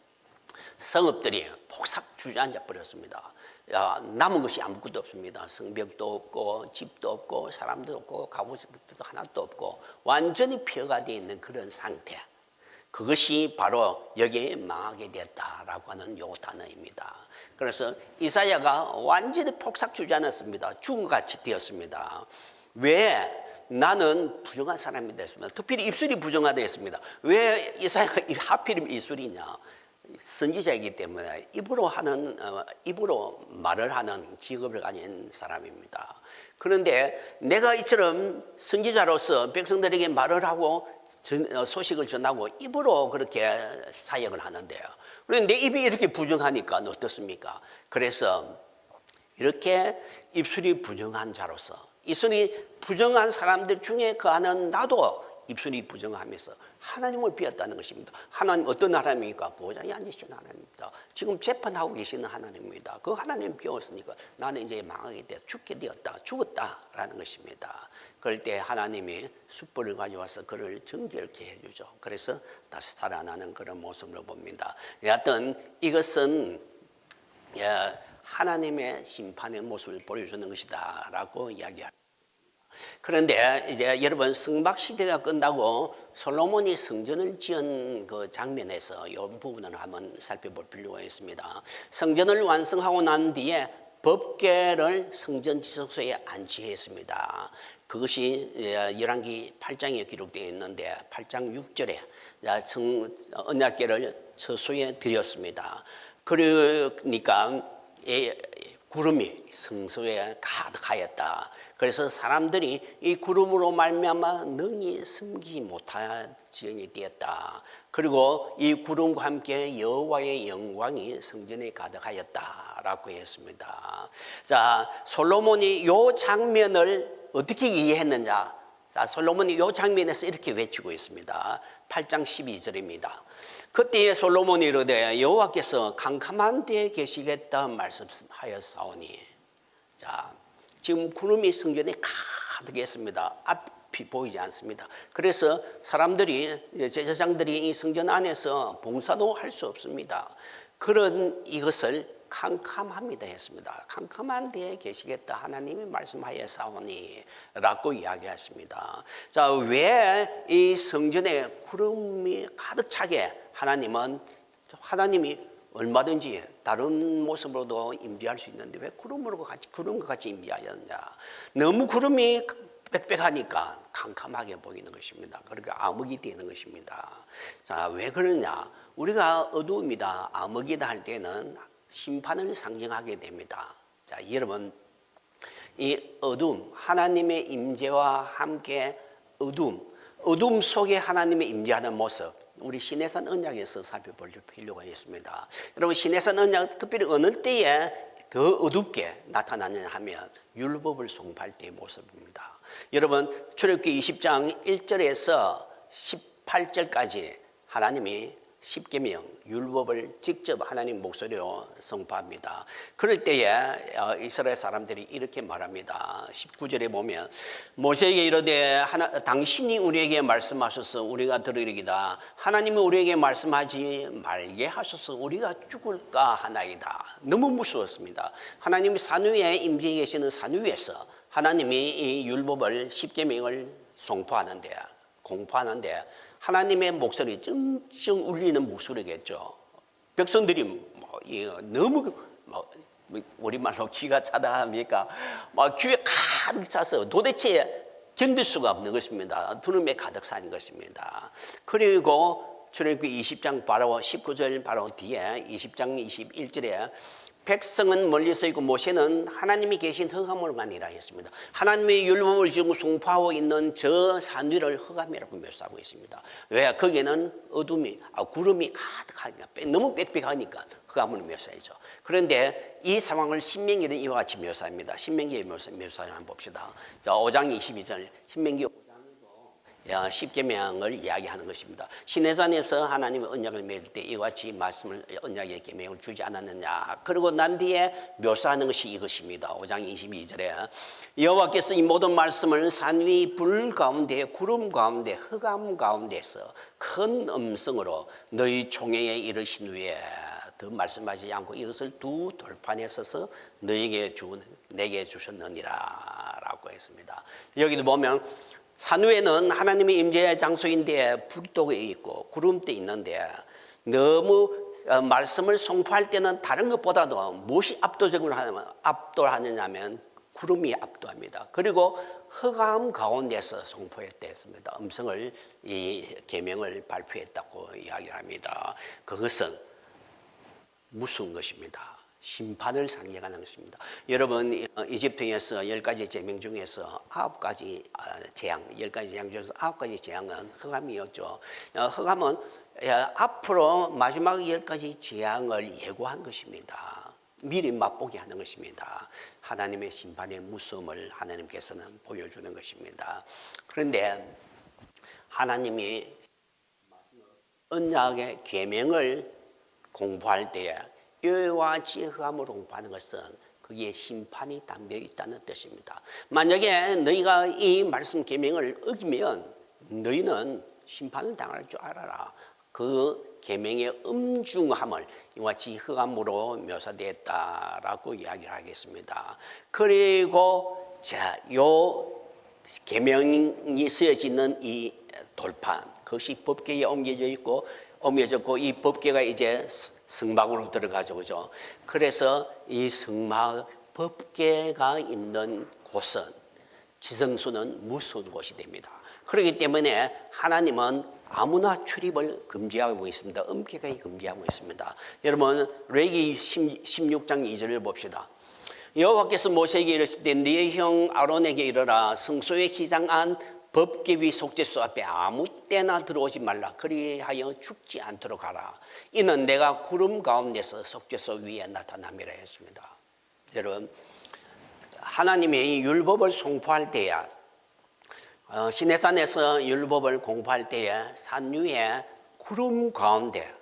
성읍들이 폭삭 주저앉아 버렸습니다. 남은 것이 아무것도 없습니다. 성벽도 없고 집도 없고 사람도 없고 가보집도 하나도 없고 완전히 폐허가 되어 있는 그런 상태. 그것이 바로 여기에 망하게 됐다라고 하는 요 단어입니다. 그래서 이사야가 완전히 폭삭 주저앉았습니다. 죽은 것 같이 되었습니다. 왜? 나는 부정한 사람이 됐습니다. 특별히 입술이 부정하되었습니다. 왜 이사야가 하필이면 입술이냐? 선지자이기 때문에 입으로 말을 하는 직업을 가진 사람입니다. 그런데 내가 이처럼 선지자로서 백성들에게 말을 하고 소식을 전하고 입으로 그렇게 사역을 하는데요. 그런데 내 입이 이렇게 부정하니까 어떻습니까? 그래서 이렇게 입술이 부정한 자로서 입술이 부정한 사람들 중에 그 안은 나도 입술이 부정하면서 하나님을 비웠다는 것입니다. 하나님 어떤 하나님입니까? 보좌에 앉으신 하나님입니다. 지금 재판하고 계시는 하나님입니다. 그 하나님 비웠으니까 나는 이제 망하게 되어 죽게 되었다. 죽었다라는 것입니다. 그럴 때 하나님이 숯불을 가져와서 그를 정결케 해주죠. 그래서 다시 살아나는 그런 모습을 봅니다. 여하튼 이것은 하나님의 심판의 모습을 보여주는 것이다 라고 이야기합니다. 그런데 이제 여러분 성막 시대가 끝나고 솔로몬이 성전을 지은 그 장면에서 이 부분을 한번 살펴볼 필요가 있습니다. 성전을 완성하고 난 뒤에 법궤를 성전 지성소에 안치했습니다. 그것이 열왕기 8장에 기록되어 있는데 8장 6절에 언약궤를 처소에 드렸습니다. 그러니까 구름이 성소에 가득하였다. 그래서 사람들이 이 구름으로 말미암아 능히 숨기지 못할 지경이 되었다. 그리고 이 구름과 함께 여호와의 영광이 성전에 가득하였다라고 했습니다. 자, 솔로몬이 이 장면을 어떻게 이해했느냐? 자, 솔로몬이 이 장면에서 이렇게 외치고 있습니다. 8장 12절입니다. 그때에 솔로몬이 이르되 여호와께서 캄캄한 데에 계시겠다 말씀하였사오니. 자, 지금 구름이 성전에 가득했습니다. 앞이 보이지 않습니다. 그래서 사람들이 제사장들이 이 성전 안에서 봉사도 할 수 없습니다. 그런 이것을 캄캄합니다 했습니다. 캄캄한 데에 계시겠다 하나님이 말씀하였사오니 라고 이야기했습니다. 자, 왜 이 성전에 구름이 가득 차게 하나님이 얼마든지 다른 모습으로도 임재할 수 있는데 왜 구름과 같이 임재하였냐? 너무 구름이 빽빽하니까 캄캄하게 보이는 것입니다. 그러니까 암흑이 되는 것입니다. 자, 왜 그러냐? 우리가 어두움이다, 암흑이다 할 때는 심판을 상징하게 됩니다. 자, 여러분, 이 어둠, 하나님의 임재와 함께 어둠 속에 하나님의 임재하는 모습, 우리 시내산 언약에서 살펴볼 필요가 있습니다. 여러분, 시내산 언약 특별히 어느 때에 더 어둡게 나타나느냐 하면 율법을 송파할 때의 모습입니다. 여러분, 출애굽기 20장 1절에서 18절까지 하나님이 십계명 율법을 직접 하나님 목소리로 선포합니다. 그럴 때에 이스라엘 사람들이 이렇게 말합니다. 19절에 보면 모세에게 이르되 당신이 우리에게 말씀하셔서 우리가 들으리이다. 하나님이 우리에게 말씀하지 말게 하셔서 우리가 죽을까 하나이다. 너무 무서웠습니다. 하나님이 산 위에 임재해 계시는 산 위에서 하나님이 이 율법을 십계명을 송포하는데 공포하는데 하나님의 목소리 찡찡 울리는 목소리겠죠. 백성들이 너무 우리말로 귀가 차다 합니까? 귀에 가득 차서 도대체 견딜 수가 없는 것입니다. 두름에 가득 차는 것입니다. 그리고 출애굽기 20장 바로 19절 바로 뒤에 20장 21절에 백성은 멀리서 있고 모세는 하나님이 계신 흑암으로만 일하 했습니다. 하나님의 율법을 지금 송파하고 있는 저 산 위를 흑암이라고 묘사하고 있습니다. 왜? 거기는 어둠이, 구름이 가득하니까, 너무 빽빽하니까 흑암으로 묘사하죠. 그런데 이 상황을 신명기는 이와 같이 묘사합니다. 신명기의 묘사를 한번 봅시다. 자, 5장 22절, 신명기 10계명을 이야기하는 것입니다. 시내산에서 하나님의 언약을 맺을 때 이와 같이 말씀을 언약의 계명을 주지 않았느냐. 그리고 난 뒤에 묘사하는 것이 이것입니다. 5장 22절에 여호와께서 이 모든 말씀을 산 위 불 가운데 구름 가운데 흑암 가운데서 큰 음성으로 너희 총회에 이르신 후에 더 말씀하지 않고 이것을 두 돌판에 서서 내게 주셨느니라 라고 했습니다. 여기도 보면 산 위에는 하나님의 임재의 장소인데 불도 있고 구름도 있는데 너무 말씀을 선포할 때는 다른 것보다도 무엇이 압도하느냐면 구름이 압도합니다. 그리고 흑암 가운데서 선포했습니다. 음성을 이 계명을 발표했다고 이야기를 합니다. 그것은 무서운 것입니다. 심판을 상징하는 것입니다. 여러분, 이집트에서 10가지 제명 중에서 9가지 재앙, 10가지 재앙 중에서 9가지 재앙은 흑암이었죠. 흑암은 앞으로 마지막 10가지 재앙을 예고한 것입니다. 미리 맛보게 하는 것입니다. 하나님의 심판의 무서움을 하나님께서는 보여주는 것입니다. 그런데 하나님이 언약의 계명을 공부할 때에 이와 같이 흑암으로 공부하는 것은 거기에 심판이 담겨 있다는 뜻입니다. 만약에 너희가 이 말씀 계명을 어기면 너희는 심판을 당할 줄 알아라. 그 계명의 엄중함을 이와 같이 흑암으로 묘사되었다라고 이야기를 하겠습니다. 그리고 요 계명이 쓰여지는 이 돌판, 그것이 법궤에 옮겨졌고 이 법궤가 이제 성막으로 들어가죠, 그죠? 그래서 이 성막 법궤가 있는 곳은 지성소는 무서운 곳이 됩니다. 그렇기 때문에 하나님은 아무나 출입을 금지하고 있습니다. 엄격하게 금지하고 있습니다. 여러분, 레위기 16장 2절을 봅시다. 여호와께서 모세에게 이르실 때 네 형 아론에게 이르라 성소의 기장 안 법궤 위 속죄소 앞에 아무 때나 들어오지 말라. 그리하여 죽지 않도록 하라. 이는 내가 구름 가운데서 속죄소 위에 나타남이라 했습니다. 여러분, 하나님이 율법을 송포할 때에 시내산에서 율법을 공부할 때에 산 위에 구름 가운데,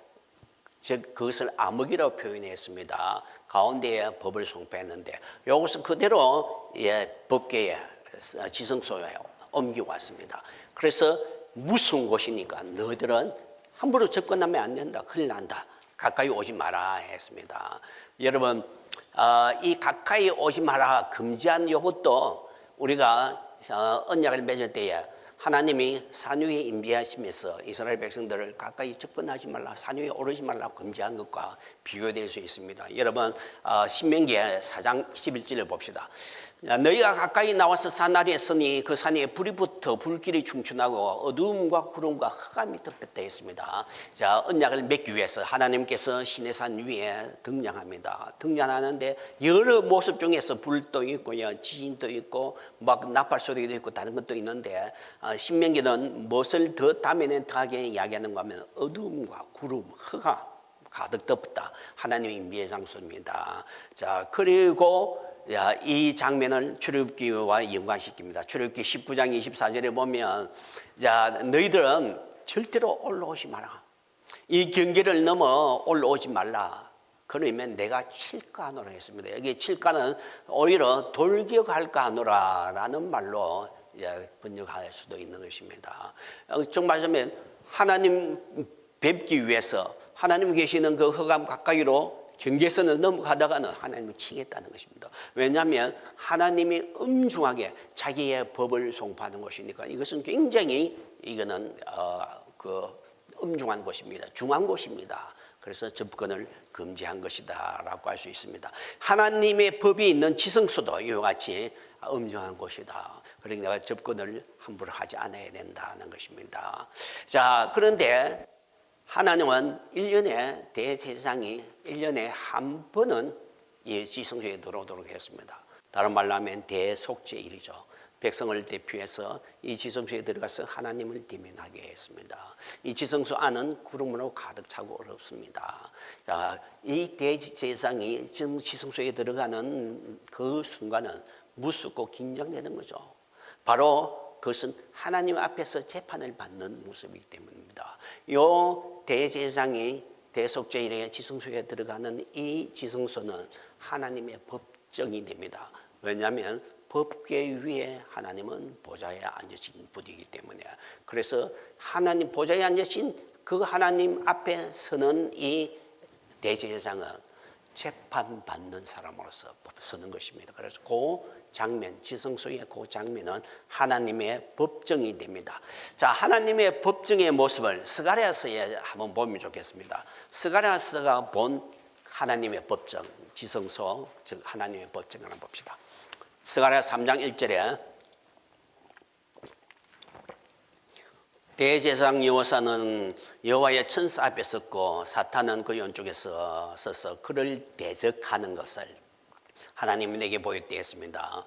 즉 그것을 암흑이라고 표현했습니다. 가운데에 법을 송포했는데 이것을 그대로 법궤에 지성소에 옮기고 왔습니다. 그래서 무서운 곳이니까 너희들은 함부로 접근하면 안 된다. 큰일 난다. 가까이 오지 마라 했습니다. 여러분, 이 가까이 오지 마라 금지한 이것도 우리가 언약을 맺을 때에 하나님이 산 위에 임재하시면서 이스라엘 백성들을 가까이 접근하지 말라, 산 위에 오르지 말라고 금지한 것과 비교될 수 있습니다. 여러분, 신명기 4장 11절을 봅시다. 너희가 가까이 나와서 산 아래에 서니 그 산에 불이 붙어 불길이 충천하고 어두움과 구름과 흑암이 덮였다 했습니다. 자, 언약을 맺기 위해서 하나님께서 시내산 위에 등장합니다. 등장하는데 여러 모습 중에서 불도 있고요, 지진도 있고 막 나팔 소리도 있고 다른 것도 있는데 신명기는 무엇을 더 다면하게 이야기하는가 하면 어두움과 구름, 흑암 가득 덮었다. 하나님의 임재의 장소입니다. 자, 그리고 이 장면을 출애굽기와 연관시킵니다. 출애굽기 19장 24절에 보면 너희들은 절대로 올라오지 마라. 이 경계를 넘어 올라오지 말라. 그러면 내가 칠까 하노라 했습니다. 여기 칠까는 오히려 돌격할까 하노라라는 말로 번역할 수도 있는 것입니다. 정말 하면 하나님 뵙기 위해서 하나님 계시는 그 흑암 가까이로 경계선을 넘어가다가는 하나님을 치겠다는 것입니다. 왜냐하면 하나님이 엄중하게 자기의 법을 송파하는 것이니까 이것은 굉장히 이거는 엄중한 곳입니다. 중한 곳입니다. 그래서 접근을 금지한 것이다라고 할 수 있습니다. 하나님의 법이 있는 지성소도 이와 같이 엄중한 곳이다. 그러니까 내가 접근을 함부로 하지 않아야 된다는 것입니다. 자, 그런데 하나님은 1년에 대제사장이 1년에 한 번은 이 지성소에 들어오도록 했습니다. 다른 말로 하면 대속죄일이죠. 백성을 대표해서 이 지성소에 들어가서 하나님을 대면하게 했습니다. 이 지성소 안은 구름으로 가득 차고 어렵습니다. 자, 이 대제사장이 지금 지성소에 들어가는 그 순간은 무섭고 긴장되는 거죠. 바로 그것은 하나님 앞에서 재판을 받는 모습이기 때문입니다. 이 대제사장이 대속죄일에 지성소에 들어가는 이 지성소는 하나님의 법정이 됩니다. 왜냐하면 법궤 위에 하나님은 보좌에 앉으신 분이기 때문에, 그래서 하나님 보좌에 앉으신 그 하나님 앞에 서는 이 대제사장은 재판받는 사람으로서 서는 것입니다. 그래서 그 장면, 지성소의 그 장면은 하나님의 법정이 됩니다. 자, 하나님의 법정의 모습을 스가랴서에 한번 보면 좋겠습니다. 스가랴서가 본 하나님의 법정, 지성소, 즉 하나님의 법정을 한번 봅시다. 스가랴 3장 1절에 대제사장 여호사는 여호와의 천사 앞에 섰고 사탄은 그 왼쪽에서 서서 그를 대적하는 것을 하나님이 내게 보였겠습니다.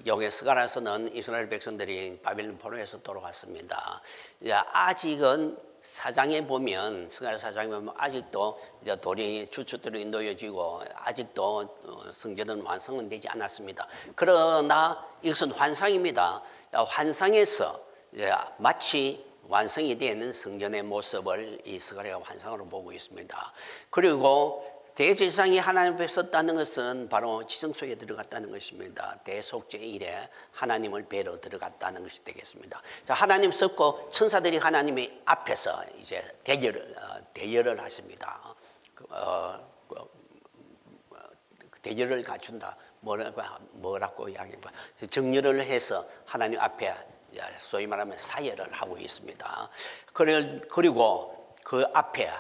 여기 스가랴서는 이스라엘 백성들이 바벨론 포로에서 돌아왔습니다. 아직은 사장에 보면, 스가랴 사장에 보면 아직도 이제 돌이 주춧돌이 놓여지고 아직도 성전은 완성은 되지 않았습니다. 그러나 이것은 환상입니다. 환상에서 마치 완성이 되는 성전의 모습을 이 스가랴가 환상으로 보고 있습니다. 그리고 대제사장이 하나님 앞에 섰다는 것은 바로 지성소에 들어갔다는 것입니다. 대속죄일에 하나님을 뵈러 들어갔다는 것이 되겠습니다. 자, 하나님 섰고 천사들이 하나님의 앞에서 이제 대열을 하십니다. 대열을 갖춘다. 뭐라고 이야기합니까? 정렬을 해서 하나님 앞에 소위 말하면 사열을 하고 있습니다. 그리고 그 앞에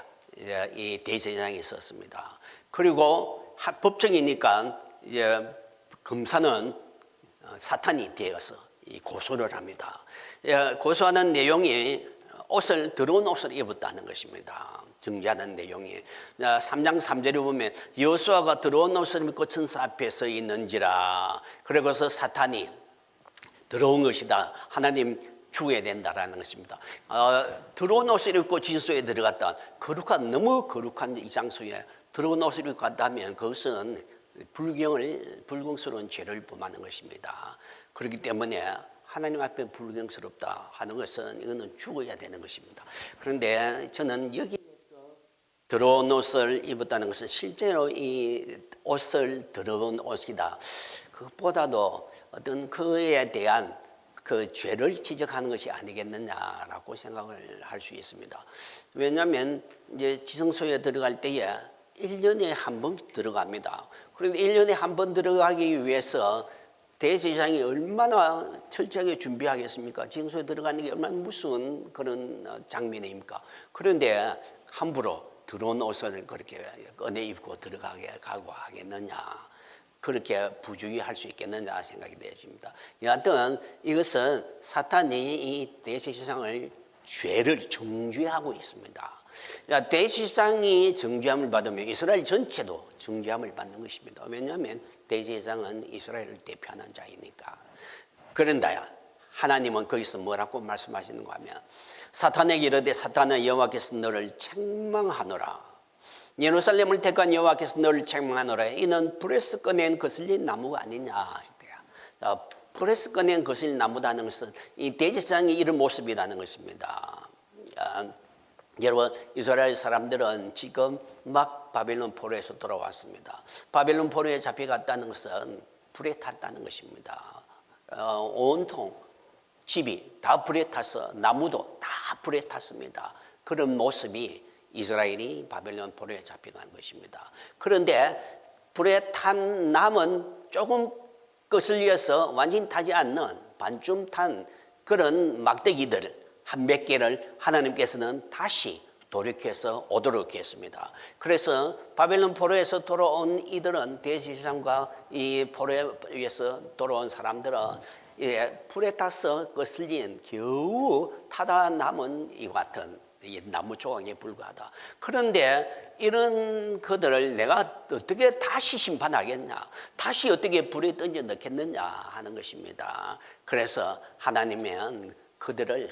이 대제사장이 있었습니다. 그리고 법정이니까 검사는 사탄이 되어서 고소를 합니다. 고소하는 내용이 더러운 옷을 입었다는 것입니다. 정죄하는 내용이 3장 3절에 보면 여호수아가 더러운 옷을 입고 천사 앞에 서 있는지라, 그리고서 사탄이 더러운 것이다, 하나님 죽어야 된다라는 것입니다. 더러운 옷을 입고 지성소에 들어갔다. 너무 거룩한 이 장소에 더러운 옷을 입고 갔다면 그것은 불경스러운 죄를 범하는 것입니다. 그렇기 때문에 하나님 앞에 불경스럽다 하는 것은 이거는 죽어야 되는 것입니다. 그런데 저는 여기에서 더러운 옷을 입었다는 것은 실제로 이 옷을 더러운 옷이다, 그것보다도 어떤 그에 대한 그 죄를 지적하는 것이 아니겠느냐라고 생각을 할 수 있습니다. 왜냐하면 이제 지성소에 들어갈 때에 1년에 한 번 들어갑니다. 그런데 1년에 한 번 들어가기 위해서 대제사장이 얼마나 철저하게 준비하겠습니까? 지성소에 들어가는 게 얼마나 무서운 그런 장면입니까? 그런데 함부로 더러운 옷을 그렇게 꺼내 입고 들어가게 가고 하겠느냐, 그렇게 부주의할 수 있겠느냐 생각이 되어집니다. 여하튼 이것은 사탄이 이 대제사장을 죄를 정죄하고 있습니다. 대제사장이 정죄함을 받으면 이스라엘 전체도 정죄함을 받는 것입니다. 왜냐하면 대제사장은 이스라엘을 대표하는 자이니까. 그런데 하나님은 거기서 뭐라고 말씀하시는가 하면, 사탄에게 이르되 사탄아, 여호와께서 너를 책망하노라. 예루살렘을 택한 여호와께서 너를 책망하노라. 이는 불에서 꺼낸 거슬린 나무가 아니냐. 불에서 꺼낸 거슬린 나무라는 것은 이 대제사장이 이런 모습이라는 것입니다. 여러분, 이스라엘 사람들은 지금 막 바벨론 포로에서 돌아왔습니다. 바벨론 포로에 잡혀갔다는 것은 불에 탔다는 것입니다. 온통 집이 다 불에 타서 나무도 다 불에 탔습니다. 그런 모습이 이스라엘이 바벨론 포로에 잡혀간 것입니다. 그런데 불에 탄 남은 조금 거슬려서 완전히 타지 않는 반쯤 탄 그런 막대기들 한 몇 개를 하나님께서는 다시 돌이켜서 오도록 했습니다. 그래서 바벨론 포로에서 돌아온 이들은, 대제사장과 이 포로에서 돌아온 사람들은 불에 타서 거슬린 겨우 타다 남은 이 같은 나무 조각에 불과하다. 그런데 이런 그들을 내가 어떻게 다시 심판하겠냐, 다시 어떻게 불에 던져 넣겠느냐 하는 것입니다. 그래서 하나님은 그들을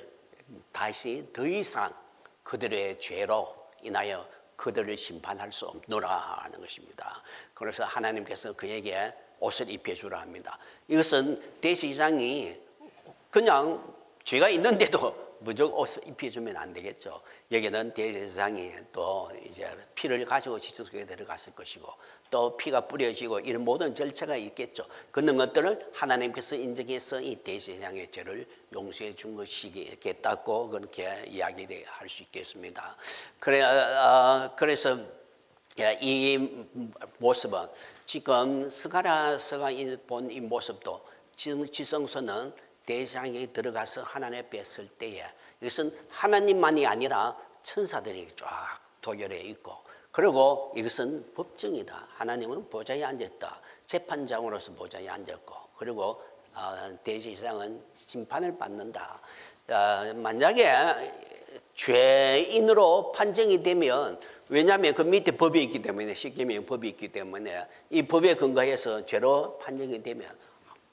다시 더 이상 그들의 죄로 인하여 그들을 심판할 수 없노라 하는 것입니다. 그래서 하나님께서 그에게 옷을 입혀주라 합니다. 이것은 대제사장이 그냥 죄가 있는데도 무조건 옷을 입혀주면 안 되겠죠. 여기는 대제사장이 또 이제 피를 가지고 지성 속에 들어갔을 것이고 또 피가 뿌려지고 이런 모든 절차가 있겠죠. 그런 것들을 하나님께서 인정해서 이 대제사장의 죄를 용서해 준 것이겠다고 그렇게 이야기할 수 있겠습니다. 그래서 이 모습은 지금 스가랴서가 본 이 모습도 지금 지성소는 대제사장이 들어가서 하나님 앞에 설 때에 이것은 하나님만이 아니라 천사들이 쫙 도열해 있고 그리고 이것은 법정이다. 하나님은 보좌에 앉았다. 재판장으로서 보좌에 앉았고 그리고 대제사장은 심판을 받는다. 만약에 죄인으로 판정이 되면 왜냐하면 그 밑에 법이 있기 때문에 십계명 법이 있기 때문에 이 법에 근거해서 죄로 판정이 되면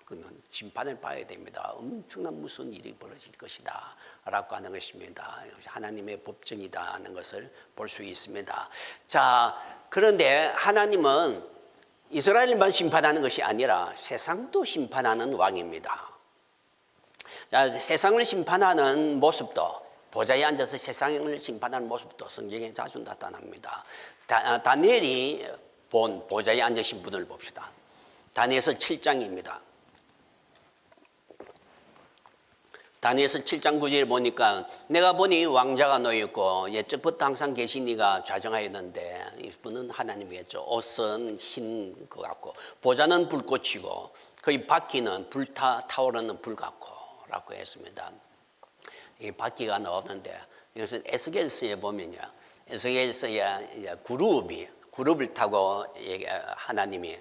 그는 심판을 봐야 됩니다. 엄청난 무슨 일이 벌어질 것이다 라고 하는 것입니다. 하나님의 법정이다 하는 것을 볼 수 있습니다. 자, 그런데 하나님은 이스라엘만 심판하는 것이 아니라 세상도 심판하는 왕입니다. 자, 세상을 심판하는 모습도 보좌에 앉아서 세상을 심판하는 모습도 성경에 자주 나타납니다. 다니엘이 본 보좌에 앉으신 분을 봅시다. 다니엘서 7장입니다. 다니엘서 7장 9절에 보니까 내가 보니 왕자가 놓였고 옛적부터 항상 계신 이가 좌정하였는데 이분은 하나님이겠죠. 옷은 흰 것 같고 보좌는 불꽃이고 거기 바퀴는 타오르는 불 같고 라고 했습니다. 이 바퀴가 나오는데 이것은 에스겔서에 보면요. 에스겔서에 그룹을 타고 하나님이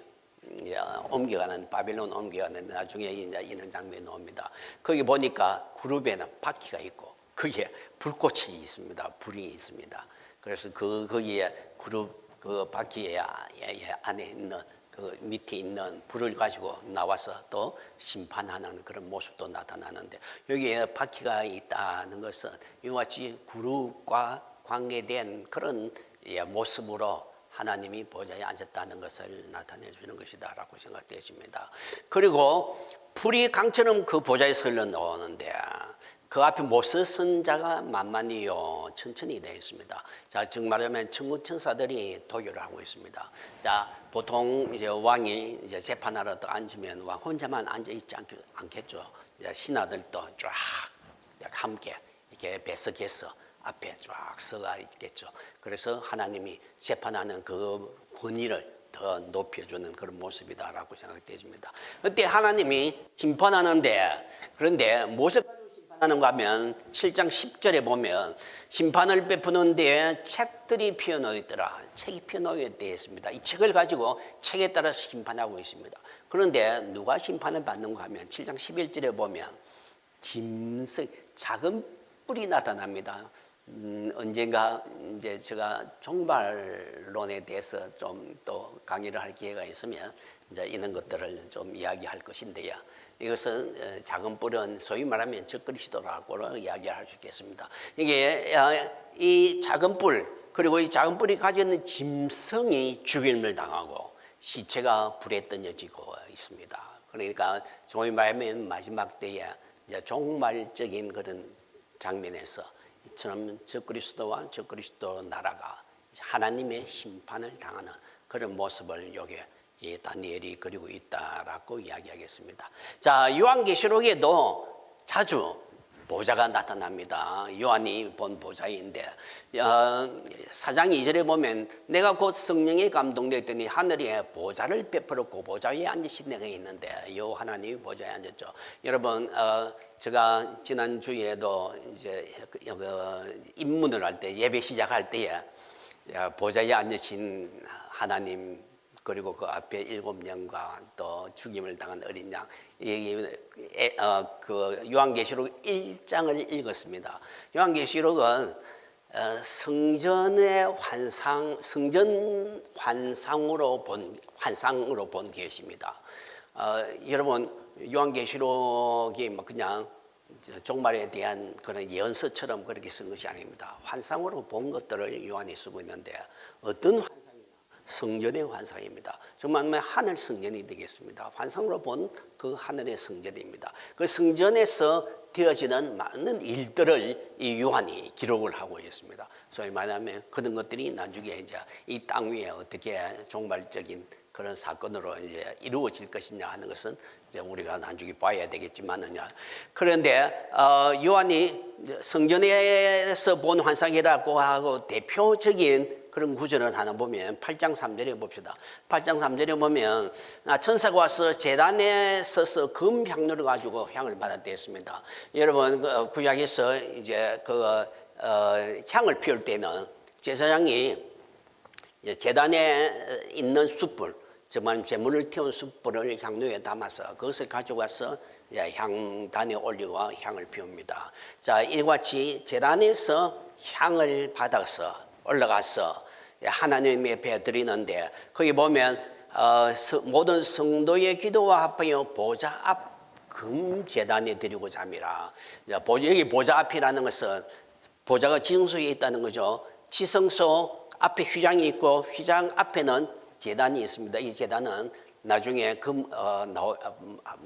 옮겨가는 바빌론 옮겨가는 나중에 이제 이런 장면이 나옵니다. 거기 보니까 그룹에는 바퀴가 있고 거기에 불꽃이 있습니다. 불이 있습니다. 그래서 거기에 그룹 그 바퀴 안에 있는 그 밑에 있는 불을 가지고 나와서 또 심판하는 그런 모습도 나타나는데 여기에 바퀴가 있다는 것은 이와 같이 그룹과 관계된 그런 모습으로 하나님이 보좌에 앉았다는 것을 나타내 주는 것이다 라고 생각되어집니다. 그리고 불이 강처럼 그 보좌에 흘러 나오는데 그 앞에 못 서선 자가 만만히요 천천히 되어 있습니다. 자, 즉 말하면 천군 천사들이 도교를 하고 있습니다. 자, 보통 이제 왕이 이제 재판하러 앉으면 왕 혼자만 앉아 있지 않겠죠. 이제 신하들도 쫙 함께 이렇게 배석해서 앞에 쫙 서가 있겠죠. 그래서 하나님이 재판하는 그 권위를 더 높여주는 그런 모습이다라고 생각되어집니다. 그때 하나님이 심판하는데 그런데 무엇을 심판하는가 하면 7장 10절에 보면 심판을 베푸는 데에 책들이 피어놓여 있더라. 책이 피어놓여 있습니다. 이 책을 가지고 책에 따라서 심판하고 있습니다. 그런데 누가 심판을 받는가 하면 7장 11절에 보면 작은 뿔이 나타납니다. 언젠가 이제 제가 종말론에 대해서 좀 또 강의를 할 기회가 있으면 이제 이런 것들을 좀 이야기할 것인데요. 이것은 작은 뿔은 소위 말하면 적그리스도라고 이야기할 수 있겠습니다. 이게 이 작은 뿔 그리고 이 작은 뿔이 가지고 있는 짐승이 죽임을 당하고 시체가 불에 던져지고 있습니다. 그러니까 소위 말하면 마지막 때에 이제 종말적인 그런 장면에서 이처럼 적그리스도와 적그리스도 나라가 하나님의 심판을 당하는 그런 모습을 여기에 다니엘이 그리고 있다라고 이야기하겠습니다. 자, 요한계시록에도 자주 보좌가 나타납니다. 요한이 본 보좌인데 4장 2절에 보면 내가 곧 성령에 감동되었더니 하늘에 보좌를 베풀었고 보좌 위에 앉으신 내가 있는데 요 하나님이 보좌에 앉았죠. 여러분 제가 지난주에도 이제 입문을 할 때 예배 시작할 때에 보좌에 앉으신 하나님 그리고 그 앞에 7년과 또 죽임을 당한 어린 양, 그 요한계시록 1장을 읽었습니다. 요한계시록은 성전의 성전 환상으로 본 계시입니다. 여러분 요한계시록이 뭐 그냥 종말에 대한 그런 예언서처럼 그렇게 쓴 것이 아닙니다. 환상으로 본 것들을 요한이 쓰고 있는데 어떤 환상이냐? 성전의 환상입니다. 정말 하늘 성전이 되겠습니다. 환상으로 본 그 하늘의 성전입니다. 그 성전에서 되어지는 많은 일들을 이 요한이 기록을 하고 있습니다. 소위 말하면 그런 것들이 나중에 이제 이 땅 위에 어떻게 종말적인 그런 사건으로 이제 이루어질 것이냐 하는 것은 이제 우리가 나중에 봐야 되겠지만은요. 그런데 요한이 성전에서 본 환상이라고 하고 대표적인 그런 구절을 하나 보면 8장 3절에 봅시다. 8장 3절에 보면 천사가 와서 제단에 서서 금 향로를 가지고 향을 받았댔습니다. 여러분 구약에서 이제 향을 피울 때는 제사장이 제단에 있는 숯불, 정말 제물을 태운 숯불을 향로에 담아서 그것을 가지고 와서 향단에 올리고 향을 피웁니다. 자, 이와 같이 제단에서 향을 받아서 올라가서 하나님 앞에 드리는데 거기 보면 모든 성도의 기도와 합하여 보좌 앞 금제단에 드리고자 함이라. 여기 보좌 앞이라는 것은 보좌가 지성소에 있다는 거죠. 지성소 앞에 휘장이 있고 휘장 앞에는 제단이 있습니다. 이 제단은 나중에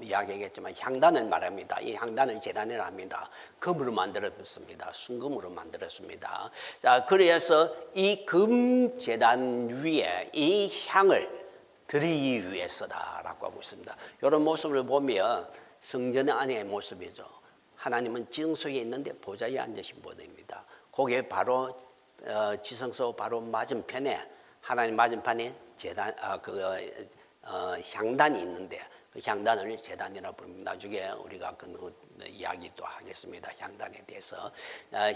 이야기하겠지만 향단을 말합니다. 이 향단을 제단이라 합니다. 금으로 만들었습니다. 순금으로 만들었습니다. 자, 그래서 이 금 제단 위에 이 향을 드리기 위해서다라고 하고 있습니다. 이런 모습을 보면 성전 안의 모습이죠. 하나님은 지성소에 있는데 보좌에 앉으신 분입니다. 거기에 바로 지성소 바로 맞은편에 하나님 맞은편에 제단 향단이 있는데 그 향단을 제단이라고 부릅니다. 나중에 우리가 그 이야기도 하겠습니다. 향단에 대해서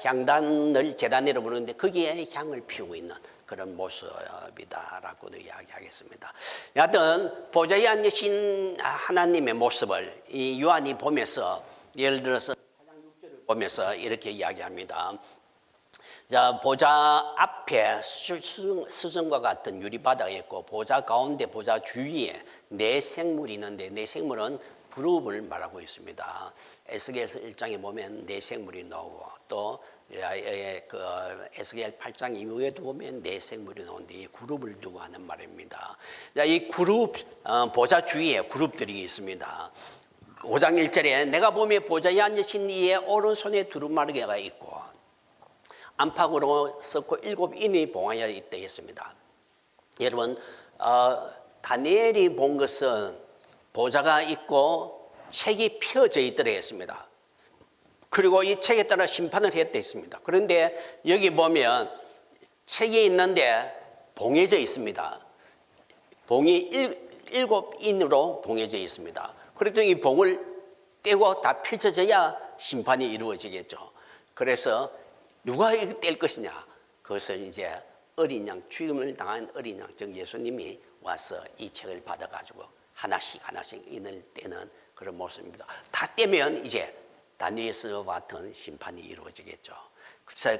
향단을 제단이라고 부르는데 거기에 향을 피우고 있는 그런 모습이다라고도 이야기하겠습니다. 여하튼 보좌에 앉으신 하나님의 모습을 이 요한이 보면서 예를 들어서 4장 6절을 보면서 이렇게 이야기합니다. 자, 보좌 앞에 수정과 같은 유리바닥이 있고 보좌 가운데 보좌 주위에 네 생물이 있는데 네 생물은 그룹을 말하고 있습니다. 에스겔서 1장에 보면 네 생물이 나오고 또 에스겔 8장 이후에도 보면 네 생물이 나오는데 이 그룹을 두고 하는 말입니다. 자, 이 그룹 보좌 주위에 그룹들이 있습니다. 5장 1절에 내가 보며 보좌에 앉으신 이의 오른손에 두루마리가 있고 안팎으로 썩고 7인이 봉하여 있다 했습니다. 여러분 다니엘이 본 것은 보좌가 있고 책이 펴져 있더라 했습니다. 그리고 이 책에 따라 심판을 했다 했습니다. 그런데 여기 보면 책이 있는데 봉해져 있습니다. 봉이 7인으로 봉해져 있습니다. 그래서 이 봉을 떼고 다 펼쳐져야 심판이 이루어지겠죠. 그래서 누가 뗄 것이냐? 그것을 이제 어린 양, 죽임을 당한 어린 양, 즉 예수님이 와서 이 책을 받아가지고 하나씩 인을 떼는 그런 모습입니다. 다 떼면 이제 다니엘서와 같은 심판이 이루어지겠죠.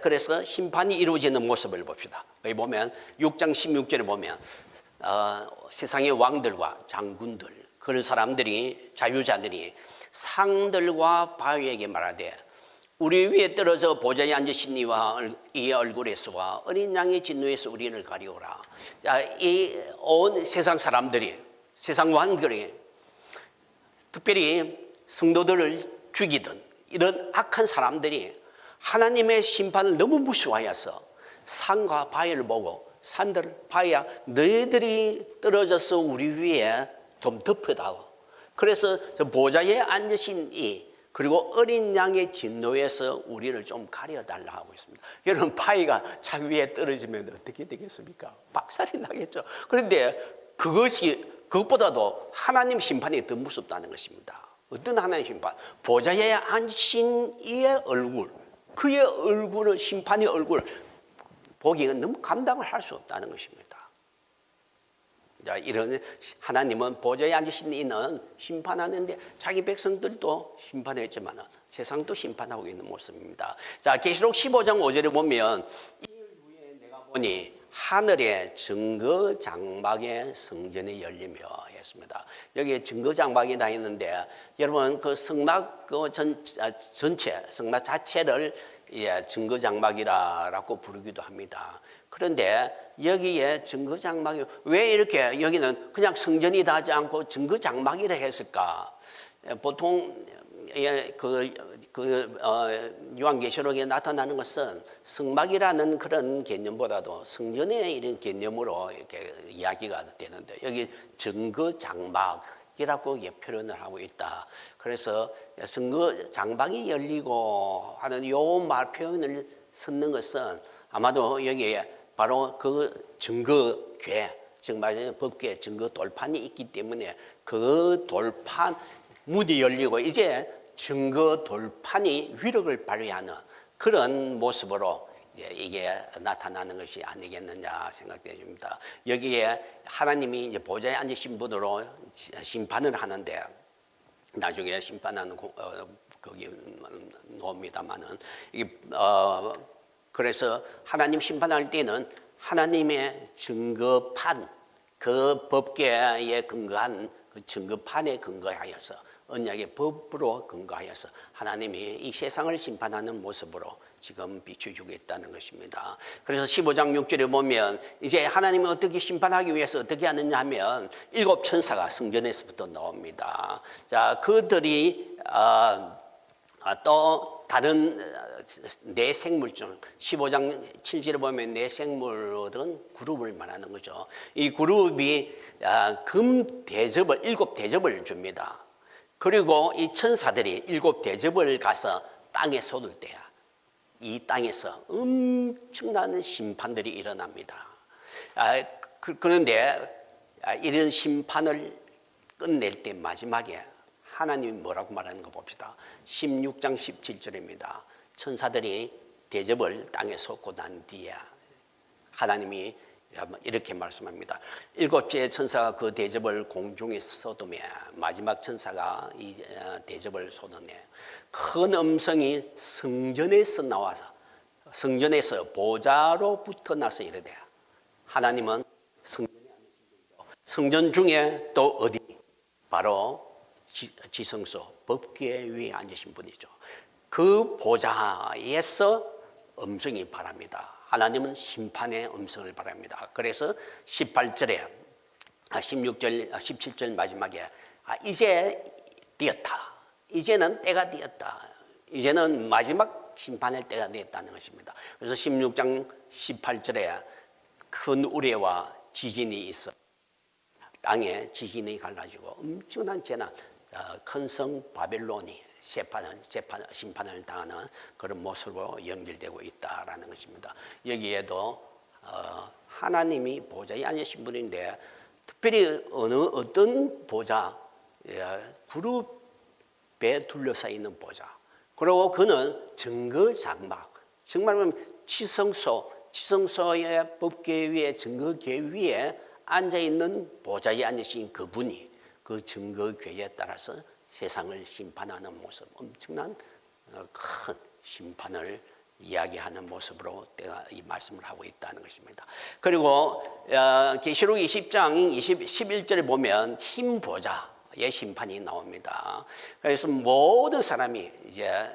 그래서 심판이 이루어지는 모습을 봅시다. 여기 보면 6장 16절에 보면 세상의 왕들과 장군들, 그런 사람들이 자유자들이 상들과 바위에게 말하되 우리 위에 떨어져 보좌에 앉으신 이와 이 얼굴에서와 어린 양의 진노에서 우리를 가리오라. 이 온 세상 사람들이, 세상 왕들이 특별히 성도들을 죽이던 이런 악한 사람들이 하나님의 심판을 너무 무시하여서 산과 바위를 보고 산들 바위야 너희들이 떨어져서 우리 위에 좀 덮어다오. 그래서 저 보좌에 앉으신 이 그리고 어린 양의 진노에서 우리를 좀 가려달라 하고 있습니다. 여러분 바위가 자기 위에 떨어지면 어떻게 되겠습니까? 박살이 나겠죠. 그런데 그것보다도 하나님 심판이 더 무섭다는 것입니다. 어떤 하나님 심판? 보좌에 앉으신 이의 얼굴, 그의 얼굴은 심판의 얼굴 보기가 너무 감당을 할 수 없다는 것입니다. 자, 이런 하나님은 보좌에 앉으신 이는 심판하는데 자기 백성들도 심판했지만 세상도 심판하고 있는 모습입니다. 자, 계시록 15장 5절에 보면 이일 후에 내가 보니 하늘의 증거 장막의 성전이 열리며 했습니다. 여기에 증거 장막이 다 있는데 여러분 그 성막 전체 성막 자체를 증거 장막이라고 부르기도 합니다. 그런데 여기에 증거 장막이 왜 이렇게 여기는 그냥 성전이다 하지 않고 증거 장막이라 했을까? 보통 요한계시록에 나타나는 것은 성막이라는 그런 개념보다도 성전의 이런 개념으로 이렇게 이야기가 되는데 여기 증거 장막이라고 표현을 하고 있다. 그래서 증거 장막이 열리고 하는 요 말 표현을 쓰는 것은 아마도 여기에 바로 그 증거궤, 즉 말하자면 법궤 증거 돌판이 있기 때문에 그 돌판 문이 열리고 이제 증거 돌판이 위력을 발휘하는 그런 모습으로 이게 나타나는 것이 아니겠느냐 생각됩니다. 여기에 하나님이 이제 보좌에 앉으신 분으로 심판을 하는데 나중에 심판하는 거기 나옵니다만은 이게 그래서 하나님 심판할 때는 하나님의 증거판 그 법궤에 근거한 그 증거판에 근거하여서 언약의 법으로 근거하여서 하나님이 이 세상을 심판하는 모습으로 지금 비춰주고 있다는 것입니다. 그래서 15장 6절에 보면 이제 하나님이 어떻게 심판하기 위해서 어떻게 하느냐 하면 7 천사가 성전에서부터 나옵니다. 자, 그들이 또 다른 네 생물중 15장 7절에 보면 네 생물은 그룹을 말하는 거죠. 이 그룹이 금 대접을 7 대접을 줍니다. 그리고 이 천사들이 7 대접을 가서 땅에 쏟을 때야 이 땅에서 엄청난 심판들이 일어납니다. 그런데 이런 심판을 끝낼 때 마지막에 하나님이 뭐라고 말하는 거 봅시다. 16장 17절입니다. 천사들이 대접을 땅에 쏟고 난 뒤에 하나님이 이렇게 말씀합니다. 7째 천사가 그 대접을 공중에 쏟으며 마지막 천사가 이 대접을 쏟으네. 큰 음성이 성전에서 나와서 성전에서 보좌로부터 나서 이르되 하나님은 성전 중에 또 어디 바로 지성소 법궤 위에 앉으신 분이죠. 그 보좌에서 음성이 바랍니다. 하나님은 심판의 음성을 바랍니다. 그래서 18절에 16절 17절 마지막에 이제 되었다. 이제는 때가 되었다. 이제는 마지막 심판할 때가 되었다는 것입니다. 그래서 16장 18절에 큰 우레와 지진이 있어 땅에 지진이 갈라지고 엄청난 재난 큰 성 바벨론이 심판을 당하는 그런 모습으로 연결되고 있다라는 것입니다. 여기에도 하나님이 보좌에 앉으신 분인데 특별히 어떤 보좌, 그룹에 둘러싸여 있는 보좌. 그리고 그는 증거 장막, 정말 보면 지성소의 법궤 위에 증거궤 위에 앉아 있는 보좌에 앉으신 그분이 그 증거궤에 따라서 세상을 심판하는 모습, 엄청난 큰 심판을 이야기하는 모습으로 내가 이 말씀을 하고 있다는 것입니다. 그리고 계시록 20장 11절에 보면 흰 보좌의 심판이 나옵니다. 그래서 모든 사람이 이제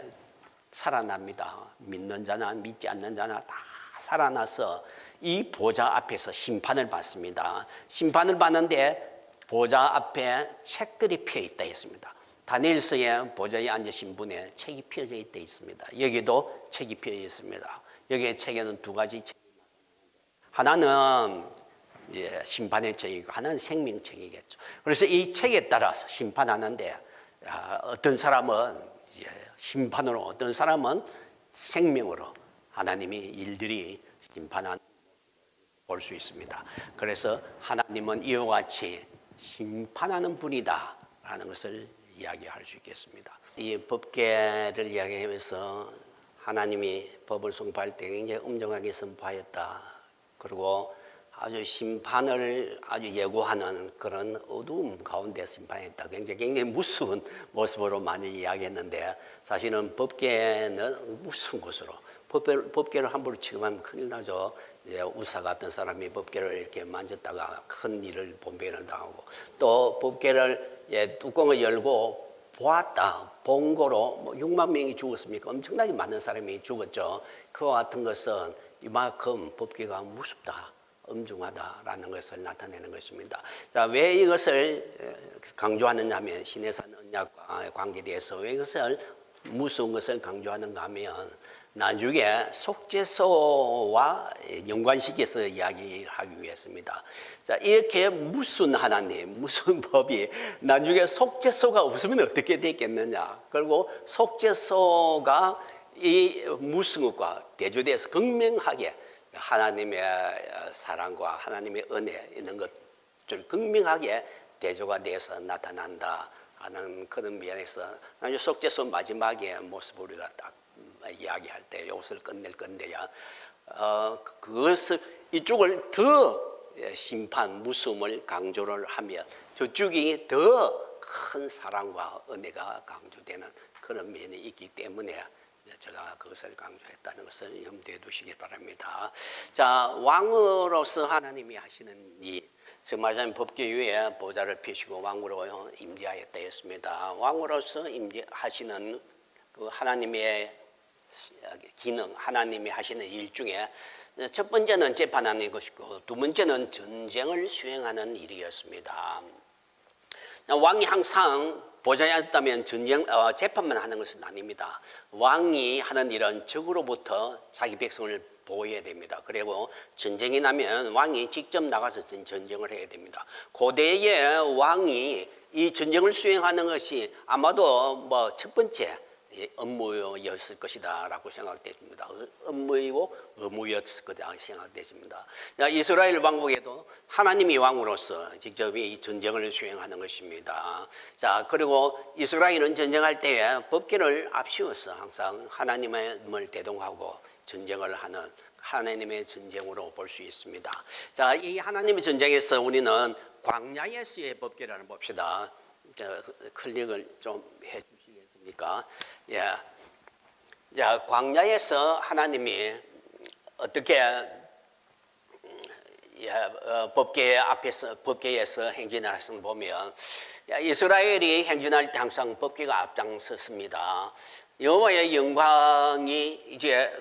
살아납니다. 믿는 자나 믿지 않는 자나 다 살아나서 이 보좌 앞에서 심판을 받습니다. 심판을 받는데 보좌 앞에 책들이 펴 있다 했습니다. 다니엘서에 보좌에 앉으신 분의 책이 펴져 있다 있습니다. 여기도 책이 펴져 있습니다. 여기에 책에는 두 가지 책. 하나는 심판의 책이고 하나는 생명책이겠죠. 그래서 이 책에 따라서 심판하는데 어떤 사람은 심판으로 어떤 사람은 생명으로 하나님이 일들이 심판하는 볼 수 있습니다. 그래서 하나님은 이와 같이 심판하는 분이다 라는 것을 이야기할 수 있겠습니다. 이 법궤를 이야기하면서 하나님이 법을 선포할 때 굉장히 엄정하게 선포하였다. 그리고 아주 심판을 아주 예고하는 그런 어두움 가운데 심판했다. 굉장히 무서운 모습으로 많이 이야기했는데 사실은 법계는 무서운 것으로 법계를 함부로 취급하면 큰일 나죠. 우사 같은 사람이 법계를 이렇게 만졌다가 큰 일을 본변을 당하고 또 법계를 뚜껑을 열고 보았다. 본 거로 6만 명이 죽었습니까? 엄청나게 많은 사람이 죽었죠. 그와 같은 것은 이만큼 법계가 무섭다. 엄중하다라는 것을 나타내는 것입니다. 자, 왜 이것을 강조하느냐 하면 신해산 언약과 관계돼서 왜 이것을 무서운 것을 강조하는가 하면 나중에 속죄소와 연관시켜서 이야기하기 위해서입니다. 자, 이렇게 무슨 하나님, 무슨 법이 나중에 속죄소가 없으면 어떻게 되겠느냐. 그리고 속죄소가 이 무슨 것과 대조돼서 극명하게 하나님의 사랑과 하나님의 은혜 있는 것을 극명하게 대조가 돼서 나타난다 하는 그런 면에서 나중에 속죄소 마지막에 모습 우리가 딱 이야기할 때 이것을 끝낼 건데요. 그것을 이쪽을 더 심판 무서움을 강조를 하면 저쪽이 더 큰 사랑과 은혜가 강조되는 그런 면이 있기 때문에 제가 그것을 강조했다는 것을 염두에 두시기 바랍니다. 자, 왕으로서 하나님이 하시는 일, 정말 법계 위에 보좌를 펴시고 왕으로 임재하였다 했습니다. 왕으로서 임재하시는 그 하나님의 기능, 하나님이 하시는 일 중에 첫 번째는 재판하는 것이고 두 번째는 전쟁을 수행하는 일이었습니다. 왕이 항상 보좌에 앉다면 재판만 하는 것은 아닙니다. 왕이 하는 일은 적으로부터 자기 백성을 보호해야 됩니다. 그리고 전쟁이 나면 왕이 직접 나가서 전쟁을 해야 됩니다. 고대의 왕이 이 전쟁을 수행하는 것이 아마도 첫 번째 업무였을 것이다 라고 생각되십니다. 업무이고 의무였을 것이다 생각되십니다. 이스라엘 왕국에도 하나님이 왕으로서 직접 이 전쟁을 수행하는 것입니다. 자, 그리고 이스라엘은 전쟁할 때에 법궤를 앞세워서 항상 하나님을 대동하고 전쟁을 하는 하나님의 전쟁으로 볼 수 있습니다. 자, 이 하나님의 전쟁에서 우리는 광야에서의 법궤를 봅시다. 클릭을 좀 해주시겠습니까? 예. 자, 광야에서 하나님이 어떻게 법궤 앞에서 법궤에서 행진을 하시는 보면 이스라엘이 행진할 때 항상 법궤가 앞장섰습니다. 여호와의 영광이 이제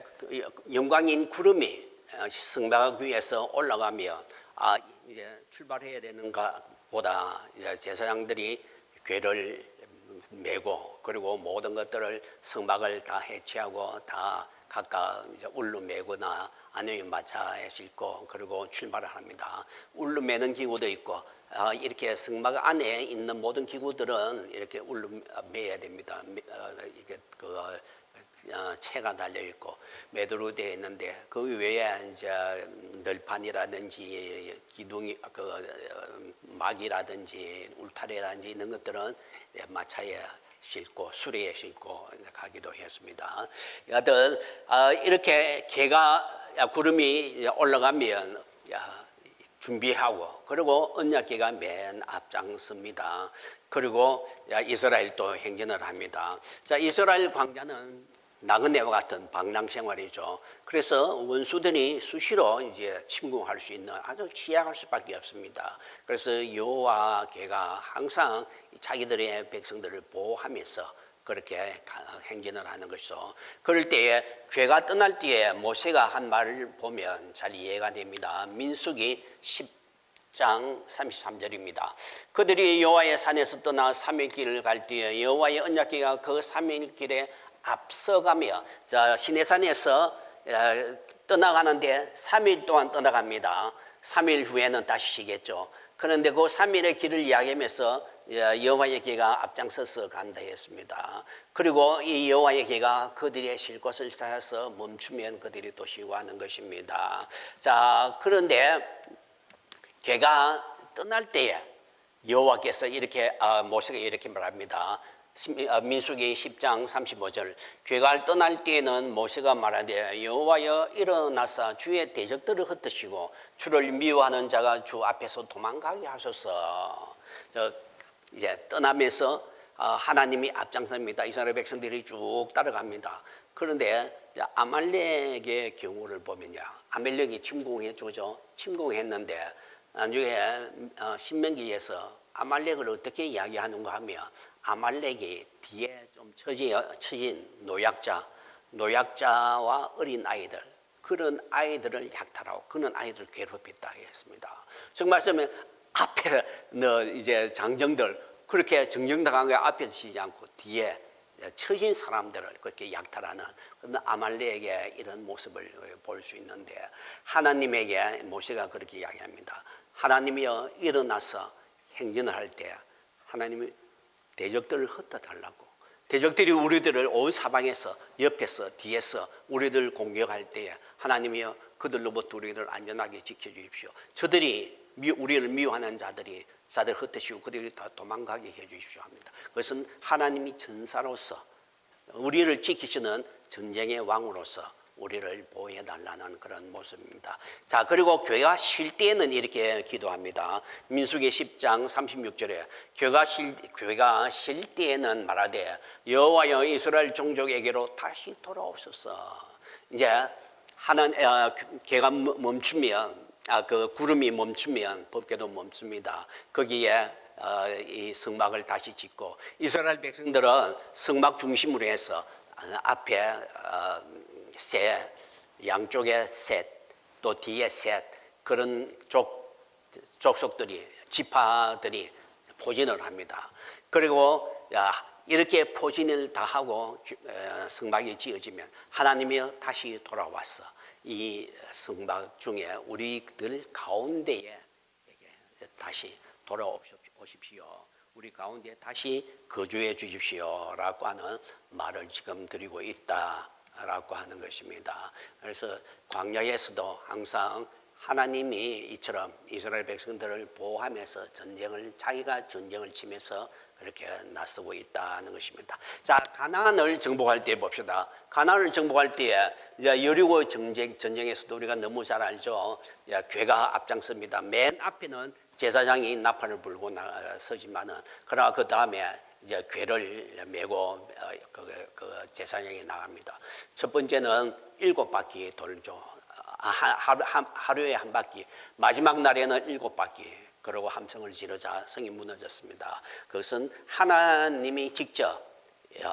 영광인 구름이 성막 위에서 올라가면 이제 출발해야 되는 것보다 제사장들이 궤를 메고 그리고 모든 것들을 성막을 다 해체하고 다 각각 이제 울로 메거나 아니면 마차에 싣고 그리고 출발을 합니다. 울로 메는 기구도 있고 이렇게 성막 안에 있는 모든 기구들은 이렇게 울로 메야 됩니다. 이게 채가 달려 있고 매도로 되어 있는데 그 외에 이제 널판이라든지 기둥이 막이라든지 울타리라든지 이런 것들은 마차에 싣고 수레에 싣고 가기도 했습니다. 여하튼 이렇게 구름이 올라가면 준비하고 그리고 언약궤가 맨 앞장섭니다. 그리고 이스라엘도 행진을 합니다. 자, 이스라엘 광야는 나그네와 같은 방랑 생활이죠. 그래서 원수들이 수시로 이제 침공할 수 있는 아주 취약할 수밖에 없습니다. 그래서 여호와께가 항상 자기들의 백성들을 보호하면서 그렇게 행진을 하는 것이죠. 그럴 때에 죄가 떠날 때에 모세가 한 말을 보면 잘 이해가 됩니다. 민수기 10장 33절입니다. 그들이 여호와의 산에서 떠나 3일 길을 갈 때에 여호와의 언약궤가 그 3일 길에 앞서가며 시내산에서 떠나가는데 3일 동안 떠나갑니다. 3일 후에는 다시 쉬겠죠. 그런데 그 3일의 길을 이야기하면서 여호와의 궤가 앞장서서 간다 했습니다. 그리고 이 여호와의 궤가 그들의 쉴 곳을 찾아서 멈추면 그들이 또 쉬고 하는 것입니다. 자, 그런데 궤가 떠날 때에 여호와께서 이렇게 모세가 이렇게 말합니다. 민수기 10장 35절 괴가를 떠날 때에는 모세가 말하되 여호와여 일어나사 주의 대적들을 흩으시고 주를 미워하는 자가 주 앞에서 도망가게 하소서. 이제 떠나면서 하나님이 앞장섭니다. 이스라엘 백성들이 쭉 따라갑니다. 그런데 아말렉의 경우를 보면요, 아말렉이 침공했는데 나중에 신명기에서 아말렉을 어떻게 이야기하는가 하면 아말렉이 뒤에 좀 처진 노약자와 어린 아이들, 그런 아이들을 약탈하고 그런 아이들을 괴롭혔다 했습니다. 정말 말하면 앞에 이제 장정들 그렇게 정정당한 게 앞에 서지 않고 뒤에 처진 사람들을 그렇게 약탈하는 그런 아말렉의 이런 모습을 볼 수 있는데, 하나님에게 모세가 그렇게 이야기합니다. 하나님이여 일어나서 행진을 할 때 하나님이 대적들을 흩어달라고, 대적들이 우리들을 온 사방에서 옆에서 뒤에서 우리들 공격할 때에 하나님이여 그들로부터 우리를 안전하게 지켜주십시오. 저들이 우리를 미워하는 자들 흩으시고 그들이 다 도망가게 해주십시오 합니다. 그것은 하나님이 전사로서 우리를 지키시는 전쟁의 왕으로서 우리를 보호해달라는 그런 모습입니다. 자, 그리고 교회가 쉴 때에는 이렇게 기도합니다. 민수기 10장 36절에 교회가 쉴 때에는 말하되 여호와여 이스라엘 종족에게로 다시 돌아오소서. 이제 개가 멈추면 그 구름이 멈추면 법궤도 멈춥니다. 거기에 이 성막을 다시 짓고 이스라엘 백성들은 성막 중심으로 해서 앞에 양쪽에 셋, 또 뒤에 셋, 그런 족속들이, 지파들이 포진을 합니다. 그리고 이렇게 포진을 다 하고 성막이 지어지면 하나님이 다시 돌아와서 이 성막 중에 우리들 가운데에 다시 돌아오십시오. 우리 가운데 다시 거주해 주십시오라고 하는 말을 지금 드리고 있다라고 하는 것입니다. 그래서 광야에서도 항상 하나님이 이처럼 이스라엘 백성들을 보호하면서 자기가 전쟁을 치면서 그렇게 나서고 있다는 것입니다. 자, 가나안을 정복할 때 봅시다. 가나안을 정복할 때에 이제 여리고 전쟁에서도 우리가 너무 잘 알죠. 괴가 앞장섭니다. 맨 앞에는 제사장이 나팔을 불고 서지만은, 그러나 그 다음에 이제 괴를 메고 그 제사장이 나갑니다. 첫 번째는 7바퀴 돌죠. 하루에 한 바퀴, 마지막 날에는 7바퀴. 그러고 함성을 지르자 성이 무너졌습니다. 그것은 하나님이 직접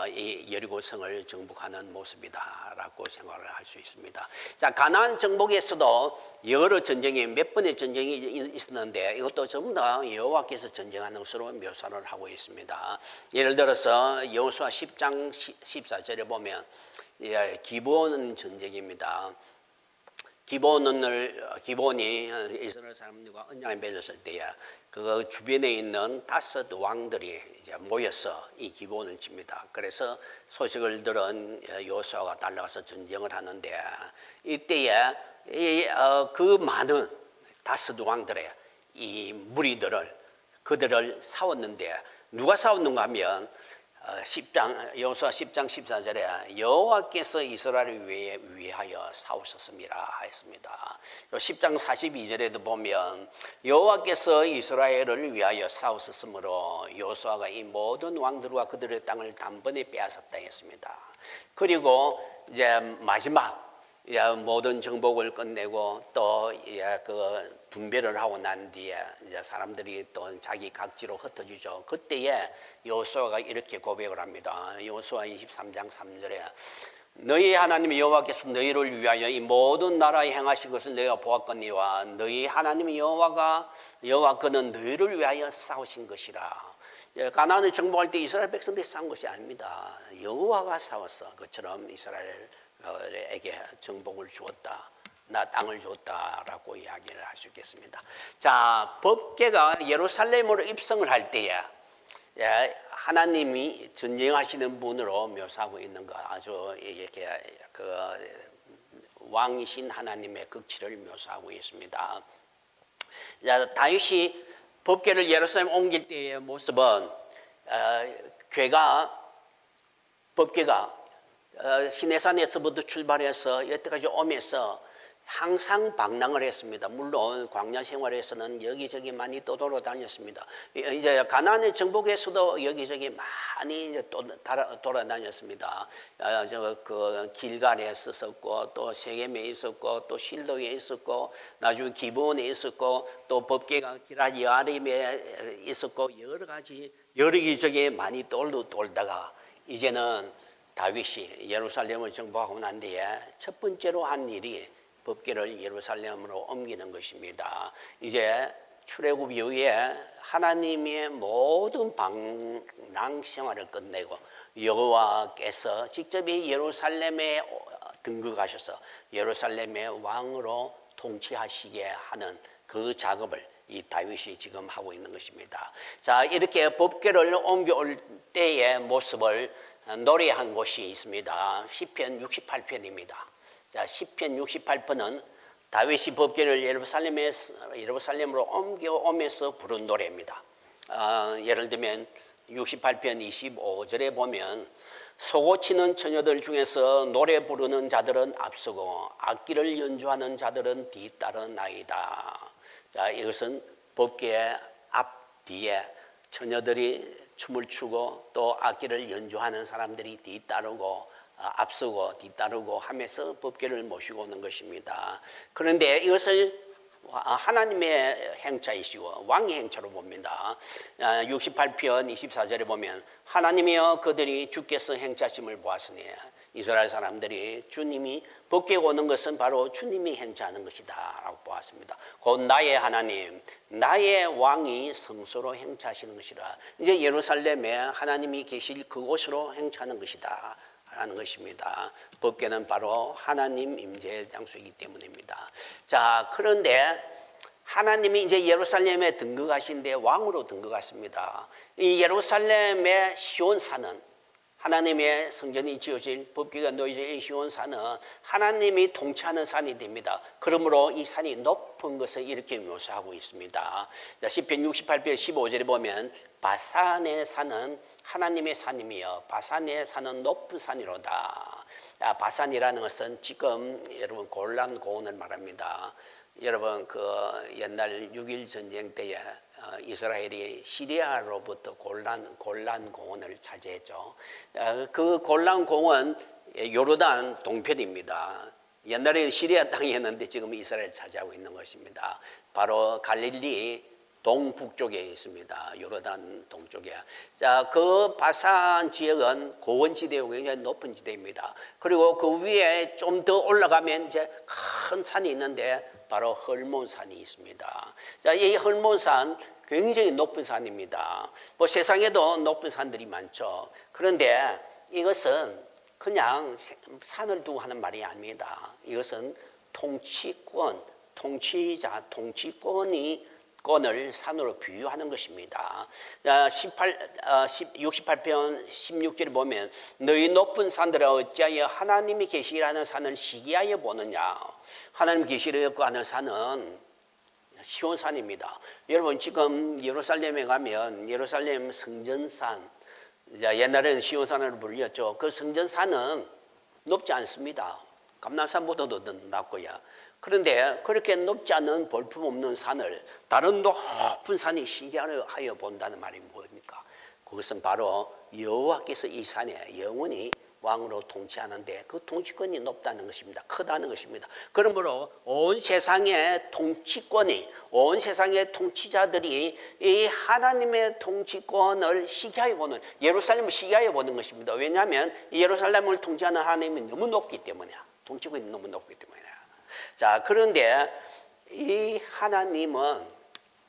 이 여리고성을 정복하는 모습이다라고 생각을 할 수 있습니다. 자, 가나안 정복에서도 여러 전쟁이 몇 번의 전쟁이 있었는데 이것도 전부 다 여호와께서 전쟁하는 것으로 묘사를 하고 있습니다. 예를 들어서 여호수아 10장 14절에 보면 기브온 전쟁입니다. 기브온이 이스라엘 사람들과 언약을 맺었을 때에 그 주변에 있는 5 왕들이 이제 모여서 이 기브온을 칩니다. 그래서 소식을 들은 여호수아가 달려가서 전쟁을 하는데, 이때에 그 많은 5 왕들의 이 무리들을 그들을 싸웠는데, 누가 싸웠는가 하면 여호수아 10장 14절에 여호와께서 이스라엘을 위하여 싸우셨습니다 했습니다. 10장 42절에도 보면 여호와께서 이스라엘을 위하여 싸우셨으므로 여호수아가 이 모든 왕들과 그들의 땅을 단번에 빼앗았다 했습니다. 그리고 이제 마지막 모든 정복을 끝내고 또 그 분배를 하고 난 뒤에 이제 사람들이 또 자기 각지로 흩어지죠. 그때에 여호수아가 이렇게 고백을 합니다. 여호수아 23장 3절에 너희 하나님 여호와께서 너희를 위하여 이 모든 나라에 행하신 것을 너희가 보았거니와 너희 하나님 여호와께는 너희를 위하여 싸우신 것이라. 가나안을 정복할 때 이스라엘 백성들이 싸운 것이 아닙니다. 여호와가 싸웠어. 그처럼 이스라엘에게 정복을 주었다. 나 땅을 줬다라고 이야기를 할 수 있겠습니다. 자, 법궤가 예루살렘으로 입성을 할 때에 하나님이 전쟁하시는 분으로 묘사하고 있는 거, 아주 이렇게 그 왕이신 하나님의 극치를 묘사하고 있습니다. 다윗이 법궤를 예루살렘 옮길 때의 모습은 죄가 법궤가 시내산에서부터 출발해서 여태까지 오면서 항상 방랑을 했습니다. 물론 광야 생활에서는 여기저기 많이 떠돌아다녔습니다. 이제 가나안의 정복에서도 여기저기 많이 이제 돌아다녔습니다. 그 길갈에 있었고, 또 세겜에 있었고, 또 실로에 있었고, 나중에 기브온에 있었고, 또 법궤가 기럇 여아림에 있었고, 여러 가지 여기저기 많이 돌다가 이제는 다윗이 예루살렘을 정복하고 난 뒤에 첫 번째로 한 일이 법궤를 예루살렘으로 옮기는 것입니다. 이제 출애굽 이후에 하나님의 모든 방랑 생활을 끝내고 여호와께서 직접 이 예루살렘에 등극하셔서 예루살렘의 왕으로 통치하시게 하는 그 작업을 이 다윗이 지금 하고 있는 것입니다. 자, 이렇게 법궤를 옮겨올 때의 모습을 노래한 곳이 있습니다. 시편 68편입니다. 자, 시편 68편은 다윗이 법궤를 예루살렘으로 옮겨오면서 부른 노래입니다. 예를 들면 68편 25절에 보면 소고치는 처녀들 중에서 노래 부르는 자들은 앞서고 악기를 연주하는 자들은 뒤따르나이다. 자, 이것은 법궤 앞 뒤에 처녀들이 춤을 추고 또 악기를 연주하는 사람들이 뒤따르고 앞서고 뒤따르고 하면서 법궤를 모시고 오는 것입니다. 그런데 이것을 하나님의 행차이시고 왕의 행차로 봅니다. 68편 24절에 보면 하나님이여 그들이 주께서 행차심을 보았으니 이스라엘 사람들이 주님이 법궤 오는 것은 바로 주님이 행차하는 것이다 라고 보았습니다. 곧 나의 하나님, 나의 왕이 성소로 행차하시는 것이라. 이제 예루살렘에 하나님이 계실 그곳으로 행차하는 것이다 라는 것입니다. 법궤는 바로 하나님 임재 장소이기 때문입니다. 자, 그런데 하나님이 이제 예루살렘에 등극하신데 왕으로 등극하십니다. 이 예루살렘의 시온산은 하나님의 성전이 지어질 법궤가 놓여질 이 시온산은 하나님이 통치하는 산이 됩니다. 그러므로 이 산이 높은 것을 이렇게 묘사하고 있습니다. 시편 68편 15절에 보면 바산의 산은 하나님의 산이며 바산의 산은 높은 산이로다. 바산이라는 것은 지금 여러분 골란 고원을 말합니다. 여러분 그 옛날 6.1 전쟁 때에 이스라엘이 시리아로부터 골란 공원을 차지했죠. 그 골란 공원 요르단 동편입니다. 옛날에 시리아 땅이었는데 지금 이스라엘 차지하고 있는 것입니다. 바로 갈릴리 동북쪽에 있습니다. 요르단 동쪽에. 자, 그 바산 지역은 고원지대고 굉장히 높은 지대입니다. 그리고 그 위에 좀 더 올라가면 이제 큰 산이 있는데 바로 헐몬산이 있습니다. 자, 이 헐몬산 굉장히 높은 산입니다. 뭐 세상에도 높은 산들이 많죠. 그런데 이것은 그냥 산을 두고 하는 말이 아닙니다. 이것은 통치권, 통치자, 통치권을 산으로 비유하는 것입니다. 68편 16절에 보면 너희 높은 산들아 어찌하여 하나님이 계시라는 산을 시기하여 보느냐. 하나님 계시려고 하는 산은 시온산입니다. 여러분 지금 예루살렘에 가면 예루살렘 성전산, 옛날에는 시온산으로 불렸죠. 그 성전산은 높지 않습니다. 감람산보다도 더 낮고요. 그런데 그렇게 높지 않은 볼품없는 산을 다른 높은 산이 시기하여 본다는 말이 뭡니까? 그것은 바로 여호와께서 이 산에 영원히 왕으로 통치하는데 그 통치권이 높다는 것입니다. 크다는 것입니다. 그러므로 온 세상의 통치권이, 온 세상의 통치자들이 이 하나님의 통치권을 시기하여 보는, 예루살렘을 시기하여 보는 것입니다. 왜냐하면 예루살렘을 통치하는 하나님이 너무 높기 때문에, 통치권이 너무 높기 때문에. 자, 그런데 이 하나님은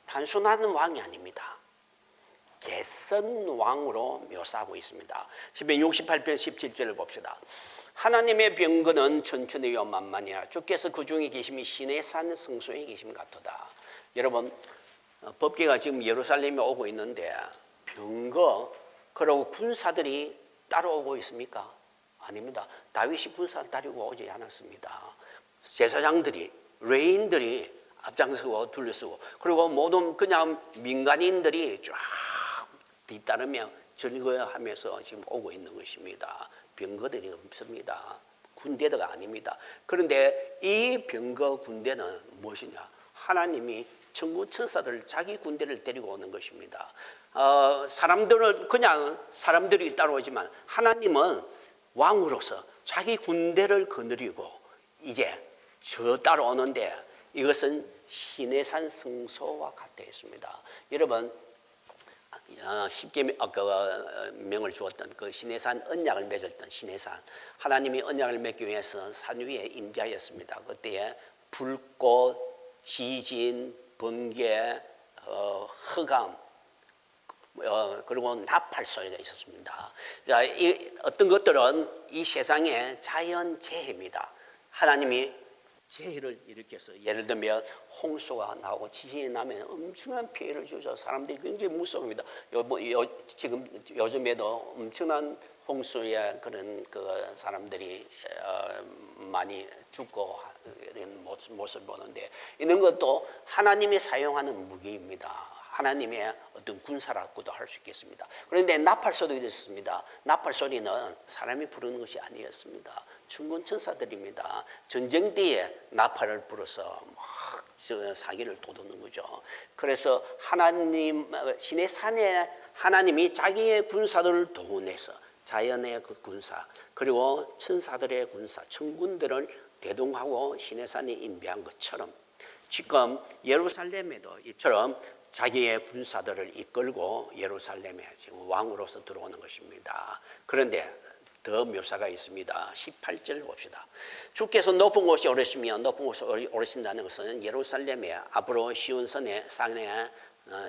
단순한 왕이 아닙니다. 개선 왕으로 묘사하고 있습니다. 시편 68편 17절을 봅시다. 하나님의 병거는 천천히요 만만이야. 주께서 그 중에 계심이 시내 산 성소에 계심 같도다. 여러분 법궤가 지금 예루살렘에 오고 있는데 병거 그리고 군사들이 따라오고 있습니까? 아닙니다. 다윗이 군사를 따르고 오지 않았습니다. 제사장들이, 레인들이 앞장서고 둘러서고 그리고 모든 그냥 민간인들이 쫙 뒤따르며 즐거워하면서 지금 오고 있는 것입니다. 병거들이 없습니다. 군대가 아닙니다. 그런데 이 병거 군대는 무엇이냐? 하나님이 천군 천사들 자기 군대를 데리고 오는 것입니다. 사람들은 그냥 사람들이 따라오지만 하나님은 왕으로서 자기 군대를 거느리고 이제 저 따라오는데 이것은 시내산 성소와 같아 있습니다. 여러분 쉽게 명을 주었던 그 시내산 언약을 맺었던 시내산 하나님이 언약을 맺기 위해서 산 위에 임재하였습니다. 그때에 불꽃, 지진, 번개, 흑암 그리고 나팔 소리가 있었습니다. 자, 어떤 것들은 이 세상의 자연 재해입니다. 하나님이 재해를 일으켜서 예를 들면 홍수가 나오고 지진이 나면 엄청난 피해를 주죠. 사람들이 굉장히 무서워합니다. 지금 요즘에도 엄청난 홍수에 그런 그 사람들이 많이 죽고 이런 모습을 보는데 이런 것도 하나님이 사용하는 무기입니다. 하나님의 어떤 군사라고도 할 수 있겠습니다. 그런데 나팔 소리가 있었습니다. 나팔 소리는 사람이 부르는 것이 아니었습니다. 천군 천사들입니다. 전쟁 때에 나팔을 불어서 막 사기를 돋우는 거죠. 그래서 하나님 신의 산에 하나님이 자기의 군사들을 동원해서 자연의 그 군사 그리고 천사들의 군사 천군들을 대동하고 신의 산에 임재한 것처럼 지금 예루살렘에도 이처럼 자기의 군사들을 이끌고 예루살렘에 지금 왕으로서 들어오는 것입니다. 그런데 더 묘사가 있습니다. 18절 봅시다. 주께서 높은 곳에 오르시며 높은 곳에 오르신다는 것은 예루살렘에 앞으로 시온산에 산에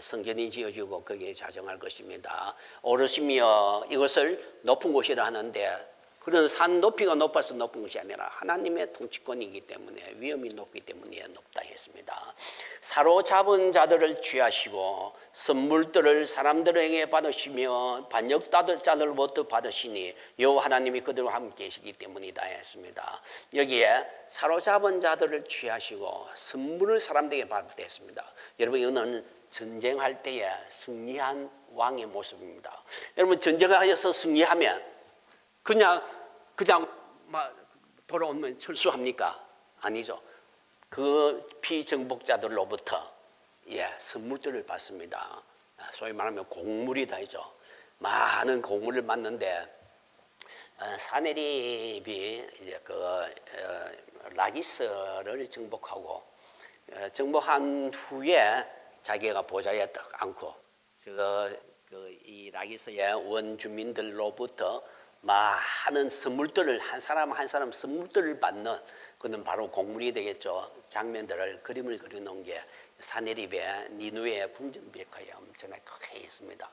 성전이 지어지고 거기에 자정할 것입니다. 오르시며 이것을 높은 곳이라 하는데 그런 산 높이가 높아서 높은 것이 아니라 하나님의 통치권이기 때문에 위험이 높기 때문에 높다 했습니다. 사로잡은 자들을 취하시고 선물들을 사람들에게 받으시며 반역자들로부터 받으시니 여호와 하나님이 그들과 함께 계시기 때문이다 했습니다. 여기에 사로잡은 자들을 취하시고 선물을 사람들에게 받았다 했습니다. 여러분 이거는 전쟁할 때에 승리한 왕의 모습입니다. 여러분 전쟁하여서 승리하면 그냥 막 돌아오면 철수합니까? 아니죠. 그 피정복자들로부터 선물들을 받습니다. 소위 말하면 곡물이다죠. 많은 곡물을 받는데 사내립이 이제 라기스를 정복하고 정복한 후에 자기가 보좌에 딱 앉고 이 라기스의 원주민들로부터 많은 선물들을 한 사람 한 사람 선물들을 받는 그는 바로 곡물이 되겠죠. 장면들을 그림을 그려놓은 게 사내립의 니누의 궁전백화에 엄청나게 크게 있습니다.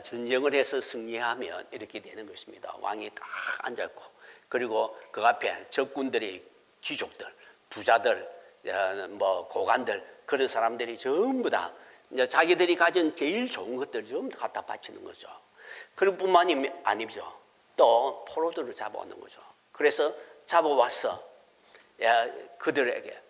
전쟁을 해서 승리하면 이렇게 되는 것입니다. 왕이 딱 앉았고 그리고 그 앞에 적군들이 귀족들, 부자들, 고관들 그런 사람들이 전부 다 자기들이 가진 제일 좋은 것들을 전부 갖다 바치는 거죠. 그리고 뿐만이 아니죠. 또 포로들을 잡아오는 거죠. 그래서 잡아와서 그들에게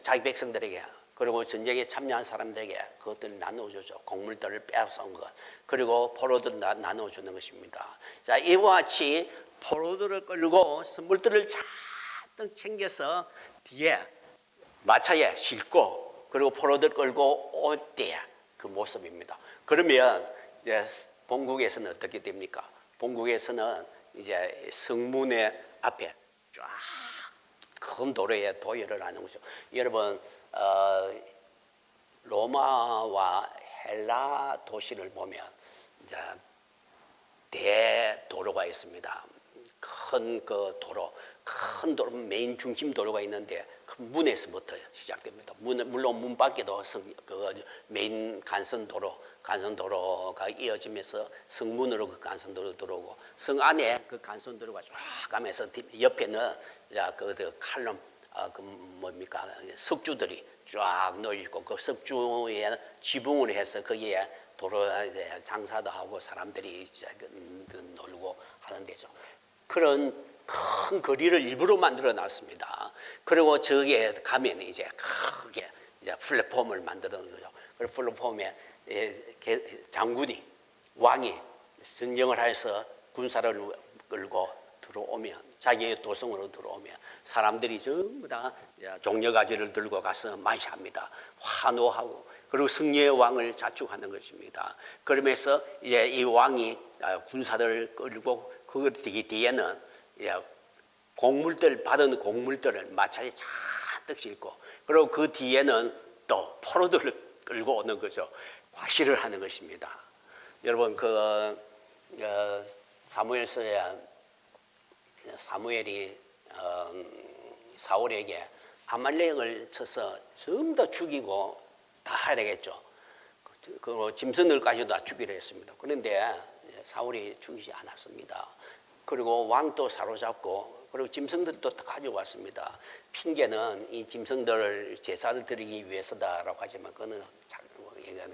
자기 백성들에게 그리고 전쟁에 참여한 사람들에게 그것들을 나눠주죠. 곡물들을 빼앗아온 것 그리고 포로들을 나눠주는 것입니다. 자, 이와 같이 포로들을 끌고 선물들을 잔뜩 챙겨서 뒤에 마차에 싣고 그리고 포로들 끌고 올 때 그 모습입니다. 그러면 본국에서는 어떻게 됩니까? 본국에서는 이제 성문의 앞에 쫙 큰 도로에 도열을 하는 거죠. 여러분 로마와 헬라 도시를 보면 이제 대도로가 있습니다. 큰 그 도로, 큰 도로 메인 중심 도로가 있는데 그 문에서부터 시작됩니다. 물론 문 밖에도 메인 간선도로가 이어지면서 성문으로 그 간선도로 들어오고 성 안에 그 간선도로가 쫙 가면서 옆에는 그 칼럼 석주들이 쫙 놓여있고 그 석주에 지붕을 해서 거기에 도로에 장사도 하고 사람들이 놀고 하는 데죠. 그런 큰 거리를 일부러 만들어 놨습니다. 그리고 저기에 가면 이제 크게 이제 플랫폼을 만들어 놓은 거죠. 그 플랫폼에 장군이 왕이 전쟁을 해서 군사를 끌고 들어오면 자기의 도성으로 들어오면 사람들이 전부 다 종려가지를 들고 가서 맞이합니다. 환호하고 그리고 승리의 왕을 자축하는 것입니다. 그러면서 이제 이 왕이 군사들을 끌고 그 뒤에는 곡물들 받은 곡물들을 마차에 잔뜩 싣고 그리고 그 뒤에는 또 포로들을 끌고 오는 거죠. 과시를 하는 것입니다. 여러분 사무엘서에 사무엘이 사울에게 아말렉을 쳐서 전부 다 죽이고 다 해야 되겠죠. 그 짐승들까지도 다 죽이려 했습니다. 그런데 사울이 죽이지 않았습니다. 그리고 왕도 사로잡고 그리고 짐승들도 다 가져왔습니다. 핑계는 이 짐승들을 제사를 드리기 위해서다라고 하지만 그거는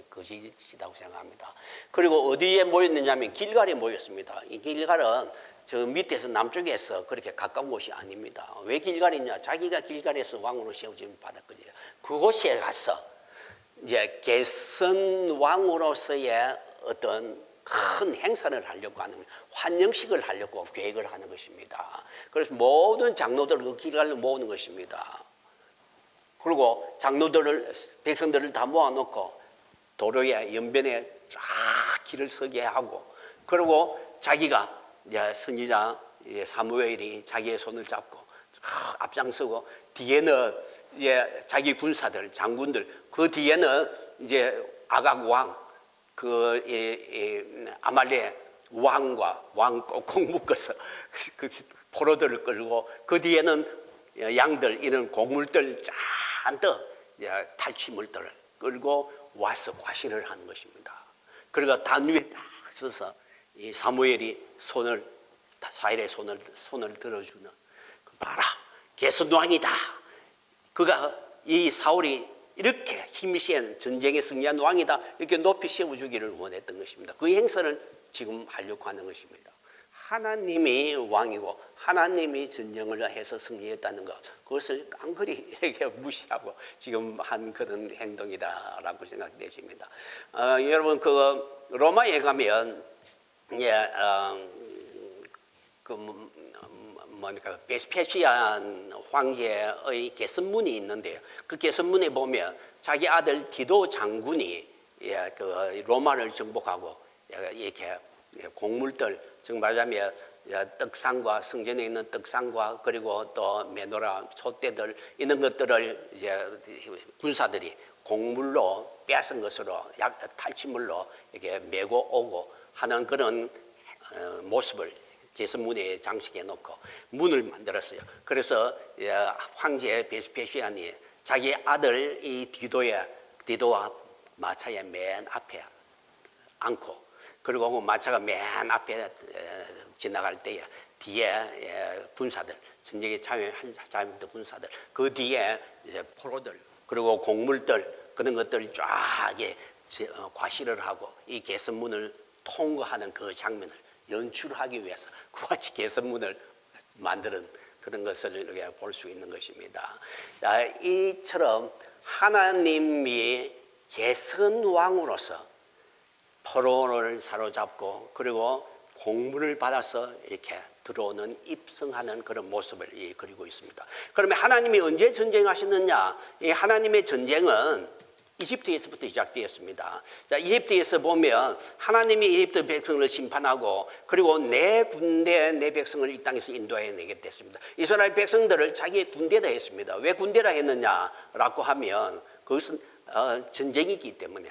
거짓이라고 생각합니다. 그리고 어디에 모였느냐면 길갈에 모였습니다. 이 길갈은 저 밑에서 남쪽에서 그렇게 가까운 곳이 아닙니다. 왜 길갈이냐? 자기가 길갈에서 왕으로 세워짐을 받았거든요. 그곳에 가서 이제 개선 왕으로서의 어떤 큰 행사를 하려고 하는 환영식을 하려고 계획을 하는 것입니다. 그래서 모든 장로들을 그 길갈로 모으는 것입니다. 그리고 장로들을 백성들을 다 모아놓고 도로에 연변에 쫙 길을 서게 하고 그리고 자기가 선지자 사무엘이 자기의 손을 잡고 앞장서고 뒤에는 자기 군사들 장군들 그 뒤에는 이제 아각 왕 아말렉 왕과 왕 꼭꼭 묶어서 그 포로들을 끌고 그 뒤에는 양들 이런 곡물들 잔뜩 탈취물들을 끌고 와서 과시를 하는 것입니다. 그러니까 단 위에 딱 서서 이 사무엘이 사일의 손을 들어주는 봐라 개선왕이다. 그가 이 사울이 이렇게 힘이 센 전쟁에 승리한 왕이다 이렇게 높이 세워주기를 원했던 것입니다. 그 행사를 지금 하려고 하는 것입니다. 하나님이 왕이고 하나님이 전쟁을 해서 승리했다는 것 그것을 깡그리 이렇게 무시하고 지금 한 그런 행동이다라고 생각되십니다. 여러분 그 로마에 가면 베스페시안 황제의 개선문이 있는데요. 그 개선문에 보면 자기 아들 디도 장군이 그 로마를 정복하고 이렇게 곡물들, 즉 말하자면 떡상과 성전에 있는 떡상과 그리고 또 메노라 촛대들 이런 것들을 이제 군사들이 곡물로 뺏은 것으로 탈취물로 이렇게 메고 오고 하는 그런 모습을 개선문에 장식해 놓고 문을 만들었어요. 그래서 황제 베스페시안이 자기 아들 이 디도와 마차의 맨 앞에 앉고 그리고 그 마차가 맨 앞에 지나갈 때에 뒤에 군사들 전쟁에 참여한 군사들 그 뒤에 이제 포로들 그리고 곡물들 그런 것들 쫙 과시를 하고 이 개선문을 통과하는 그 장면을 연출하기 위해서 그와 같이 개선문을 만드는 그런 것을 이렇게 볼 수 있는 것입니다. 이처럼 하나님이 개선왕으로서 포로를 사로잡고 그리고 공물을 받아서 이렇게 들어오는 입성하는 그런 모습을 그리고 있습니다. 그러면 하나님이 언제 전쟁하셨느냐? 이 하나님의 전쟁은 이집트에서부터 시작되었습니다. 자, 이집트에서 보면 하나님이 이집트 백성을 심판하고 그리고 내 군대 내 백성을 이 땅에서 인도해 내게 됐습니다. 이스라엘 백성들을 자기의 군대다 했습니다. 왜 군대라 했느냐라고 하면 그것은 전쟁이기 때문에.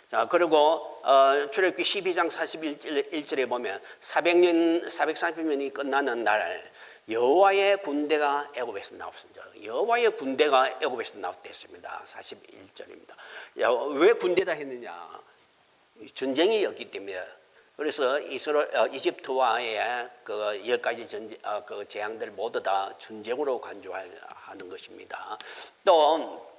자, 그리고 출애굽기 12장 41절에 보면 430년이 끝나는 날 여호와의 군대가 애굽에서 나왔습니다. 여호와의 군대가 애굽에서 나왔습니다. 41절입니다. 왜 군대다 했느냐? 전쟁이었기 때문에. 그래서 이집트와의 그 10가지 그 재앙들 모두 다 전쟁으로 간주하는 것입니다. 또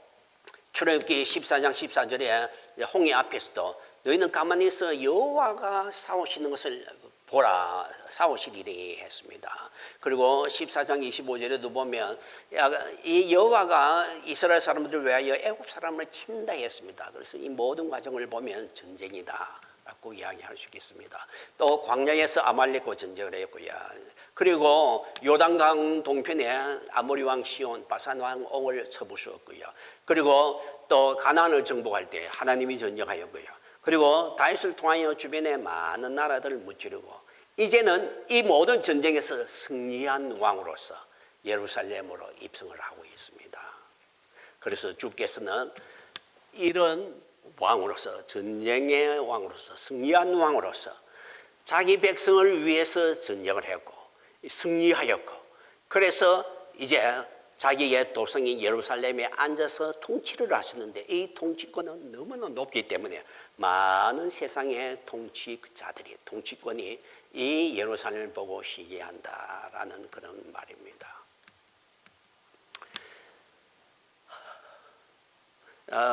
출애굽기 14장 14절에 홍해 앞에서도 너희는 가만히 있어 여호와가 싸우시는 것을 보라 싸우시리니 했습니다. 그리고 14장 25절에도 보면 이 여호와가 이스라엘 사람들을 위하여 애굽 사람을 친다 했습니다. 그래서 이 모든 과정을 보면 전쟁이다 라고 자꾸 이야기할 수 있겠습니다. 또 광야에서 아말렉과 전쟁을 했고요. 그리고 요단강 동편에 아모리 왕 시온, 바산 왕 옹을 쳐부수었고요. 그리고 또 가나안을 정복할 때 하나님이 전쟁하였고요. 그리고 다윗을 통하여 주변에 많은 나라들을 무찌르고 이제는 이 모든 전쟁에서 승리한 왕으로서 예루살렘으로 입성을 하고 있습니다. 그래서 주께서는 이런 왕으로서, 전쟁의 왕으로서, 승리한 왕으로서 자기 백성을 위해서 전쟁을 했고 승리하였고, 그래서 이제 자기의 도성인 예루살렘에 앉아서 통치를 하시는데 이 통치권은 너무나 높기 때문에 많은 세상의 통치자들이, 통치권이 이 예루살렘을 보고 시기한다라는 그런 말입니다.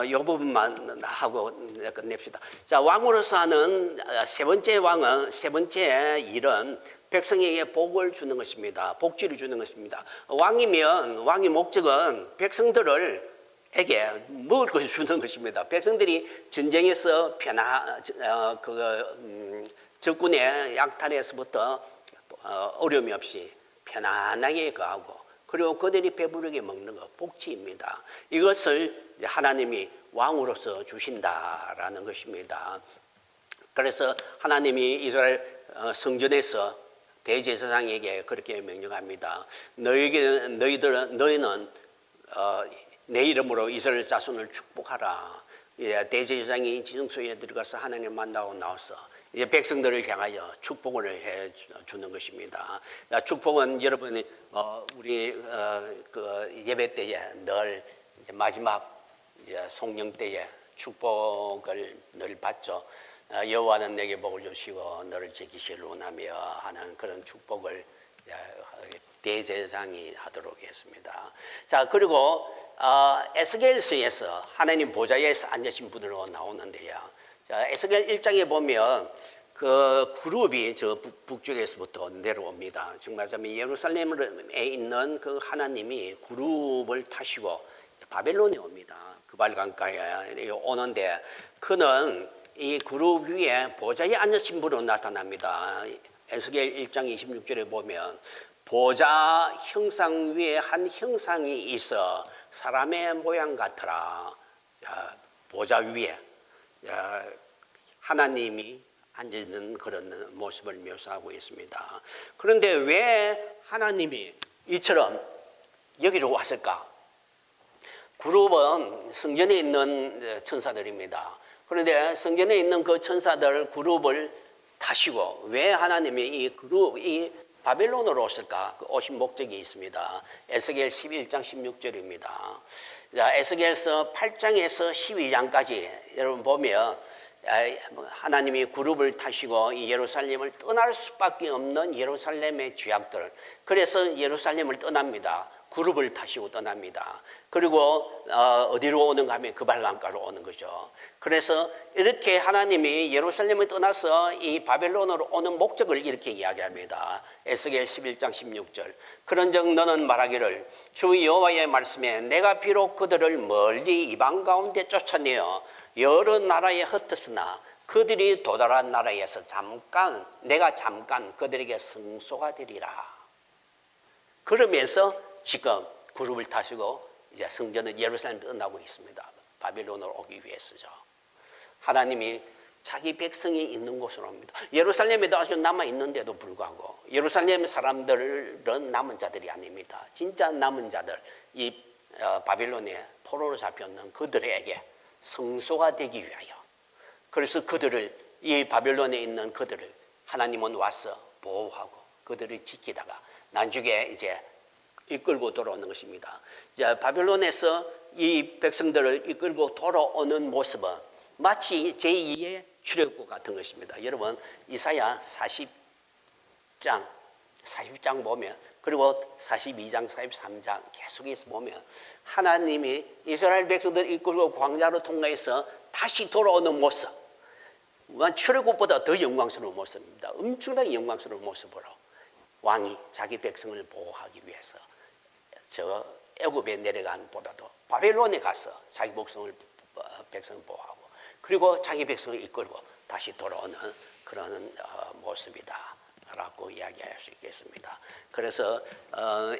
이 부분만 하고 끝냅시다. 자, 왕으로서 하는 세 번째 일은 백성에게 복을 주는 것입니다. 복지를 주는 것입니다. 왕이면 왕의 목적은 백성들에게 먹을 것을 주는 것입니다. 백성들이 전쟁에서 적군의 약탈에서부터 어려움이 없이 편안하게 거하고, 그리고 그들이 배부르게 먹는 것, 복지입니다. 이것을 하나님이 왕으로서 주신다라는 것입니다. 그래서 하나님이 이스라엘 성전에서 대제사장에게 그렇게 명령합니다. 너희는 내 이름으로 이스라엘 자손을 축복하라. 대제사장이 지성소에 들어가서 하나님 만나고 나와서 이제 백성들을 향하여 축복을 해 주는 것입니다. 축복은 여러분이 우리 그 예배 때에 늘 이제 마지막 송영 때에 축복을 늘 받죠. 여호와는 내게 복을 주시고 너를 지키시길 원하며 하는 그런 축복을 대제사장이 하도록 했습니다. 자, 그리고 에스겔서에서 하나님 보좌에서 앉으신 분으로 나오는데요. 자, 에스겔 1장에 보면 그 그룹이 저 북쪽에서부터 내려옵니다. 즉 말하자면 예루살렘에 있는 그 하나님이 그룹을 타시고 바벨론에 옵니다. 그발강가에 오는데 그는 이 그룹 위에 보좌에 앉으신 분으로 나타납니다. 에스겔 1장 26절에 보면 보좌 형상 위에 한 형상이 있어 사람의 모양 같더라. 보좌 위에 하나님이 앉아있는 그런 모습을 묘사하고 있습니다. 그런데 왜 하나님이 이처럼 여기로 왔을까? 그룹은 성전에 있는 천사들입니다. 그런데 성전에 있는 그 천사들 그룹을 타시고 왜 하나님이 이 바벨론으로 오실까? 그 오신 목적이 있습니다. 에스겔 11장 16절입니다. 자, 에스겔서 8장에서 12장까지 여러분 보면 하나님이 그룹을 타시고 이 예루살렘을 떠날 수밖에 없는 예루살렘의 죄악들, 그래서 예루살렘을 떠납니다. 그룹을 타시고 떠납니다. 그리고 어디로 오는가 하면 그발강가로 오는 거죠. 그래서 이렇게 하나님이 예루살렘을 떠나서 이 바벨론으로 오는 목적을 이렇게 이야기합니다. 에스겔 11장 16절. 그런즉 너는 말하기를 주 여호와의 말씀에 내가 비록 그들을 멀리 이방 가운데 쫓아내어 여러 나라에 흩었으나 그들이 도달한 나라에서 내가 잠깐 그들에게 성소가 되리라. 그러면서 지금 그룹을 타시고 이제 성전은 예루살렘 떠나고 있습니다. 바벨론으로 오기 위해서죠. 하나님이 자기 백성이 있는 곳으로 옵니다. 예루살렘에도 아주 남아 있는데도 불구하고 예루살렘 사람들은 남은 자들이 아닙니다. 진짜 남은 자들, 이 바벨론에 포로로 잡혔는 그들에게 성소가 되기 위하여, 그래서 그들을, 이 바벨론에 있는 그들을 하나님은 와서 보호하고 그들을 지키다가 나중에 이제 이끌고 돌아오는 것입니다. 바벨론에서 이 백성들을 이끌고 돌아오는 모습은 마치 제2의 출애굽 같은 것입니다. 여러분 이사야 40장 보면, 그리고 42장, 43장 계속해서 보면 하나님이 이스라엘 백성들을 이끌고 광야로 통과해서 다시 돌아오는 모습, 출애굽보다 더 영광스러운 모습입니다. 엄청나게 영광스러운 모습으로 왕이 자기 백성을 보호하기 위해서 저 애굽에 내려간 보다도 바벨론에 가서 자기 백성을 보호하고, 그리고 자기 백성을 이끌고 다시 돌아오는 그런 모습이다라고 이야기할 수 있겠습니다. 그래서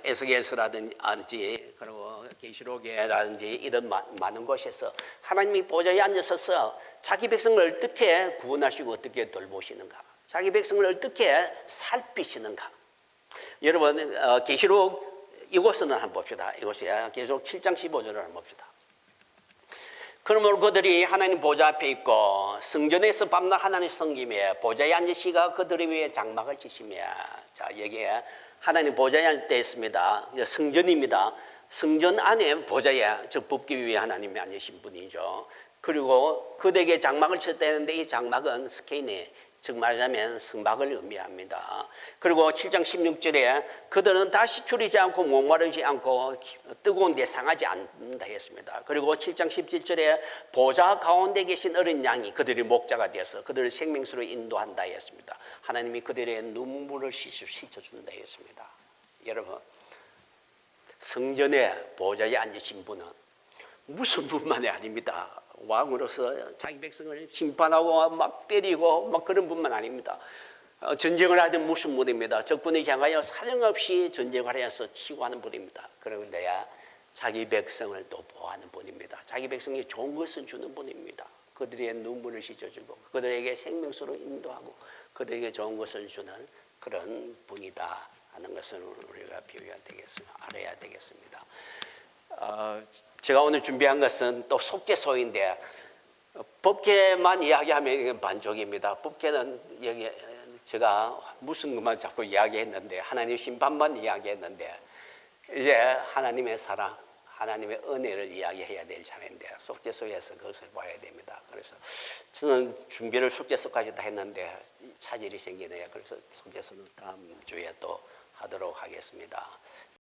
에스겔서라든지 그리고 계시록이라든지 이런 많은 곳에서 하나님이 보좌에 앉으셔서 자기 백성을 어떻게 구원하시고 어떻게 돌보시는가, 자기 백성을 어떻게 살피시는가. 여러분 계시록 이곳은 한번 봅시다. 이곳이 계시록 7장 15절을 한번 봅시다. 그러므로 그들이 하나님 보좌 앞에 있고 성전에서 밤낮 하나님 섬기며 보좌에 앉으시가 그들 위에 장막을 치시며. 자, 여기에 하나님 보좌에 앉을 때 있습니다. 성전입니다. 성전 안에 보좌에 즉 법기 위에 하나님이 앉으신 분이죠. 그리고 그들에게 장막을 쳤다는데 이 장막은 스케인에 즉 말하자면 성막을 의미합니다. 그리고 7장 16절에 그들은 다시 줄이지 않고 목마르지 않고 뜨거운 데 상하지 않는다 했습니다. 그리고 7장 17절에 보좌 가운데 계신 어린 양이 그들의 목자가 되어서 그들을 생명수로 인도한다 했습니다. 하나님이 그들의 눈물을 씻어준다 했습니다. 여러분, 성전에 보좌에 앉으신 분은 무슨 분만이 아닙니다. 왕으로서 자기 백성을 심판하고 막 때리고 막 그런 분만 아닙니다. 전쟁을 하든 무슨 분입니다. 적군을 향하여 사정없이 전쟁을 해서 치고 하는 분입니다. 그런데야 자기 백성을 또 보호하는 분입니다. 자기 백성이 좋은 것을 주는 분입니다. 그들의 눈물을 씻어주고 그들에게 생명수로 인도하고 그들에게 좋은 것을 주는 그런 분이다 하는 것을 우리가 알아야 되겠습니다. 제가 오늘 준비한 것은 또 속죄소인데 법계만 이야기하면 만족입니다. 법계는 여기 제가 무슨 것만 자꾸 이야기했는데 하나님 심판만 이야기했는데 이제 하나님의 사랑, 하나님의 은혜를 이야기해야 될 차례인데 속죄소에서 그것을 봐야 됩니다. 그래서 저는 준비를 속죄소까지 다 했는데 차질이 생기네요. 그래서 속죄소는 다음 주에 또 하도록 하겠습니다.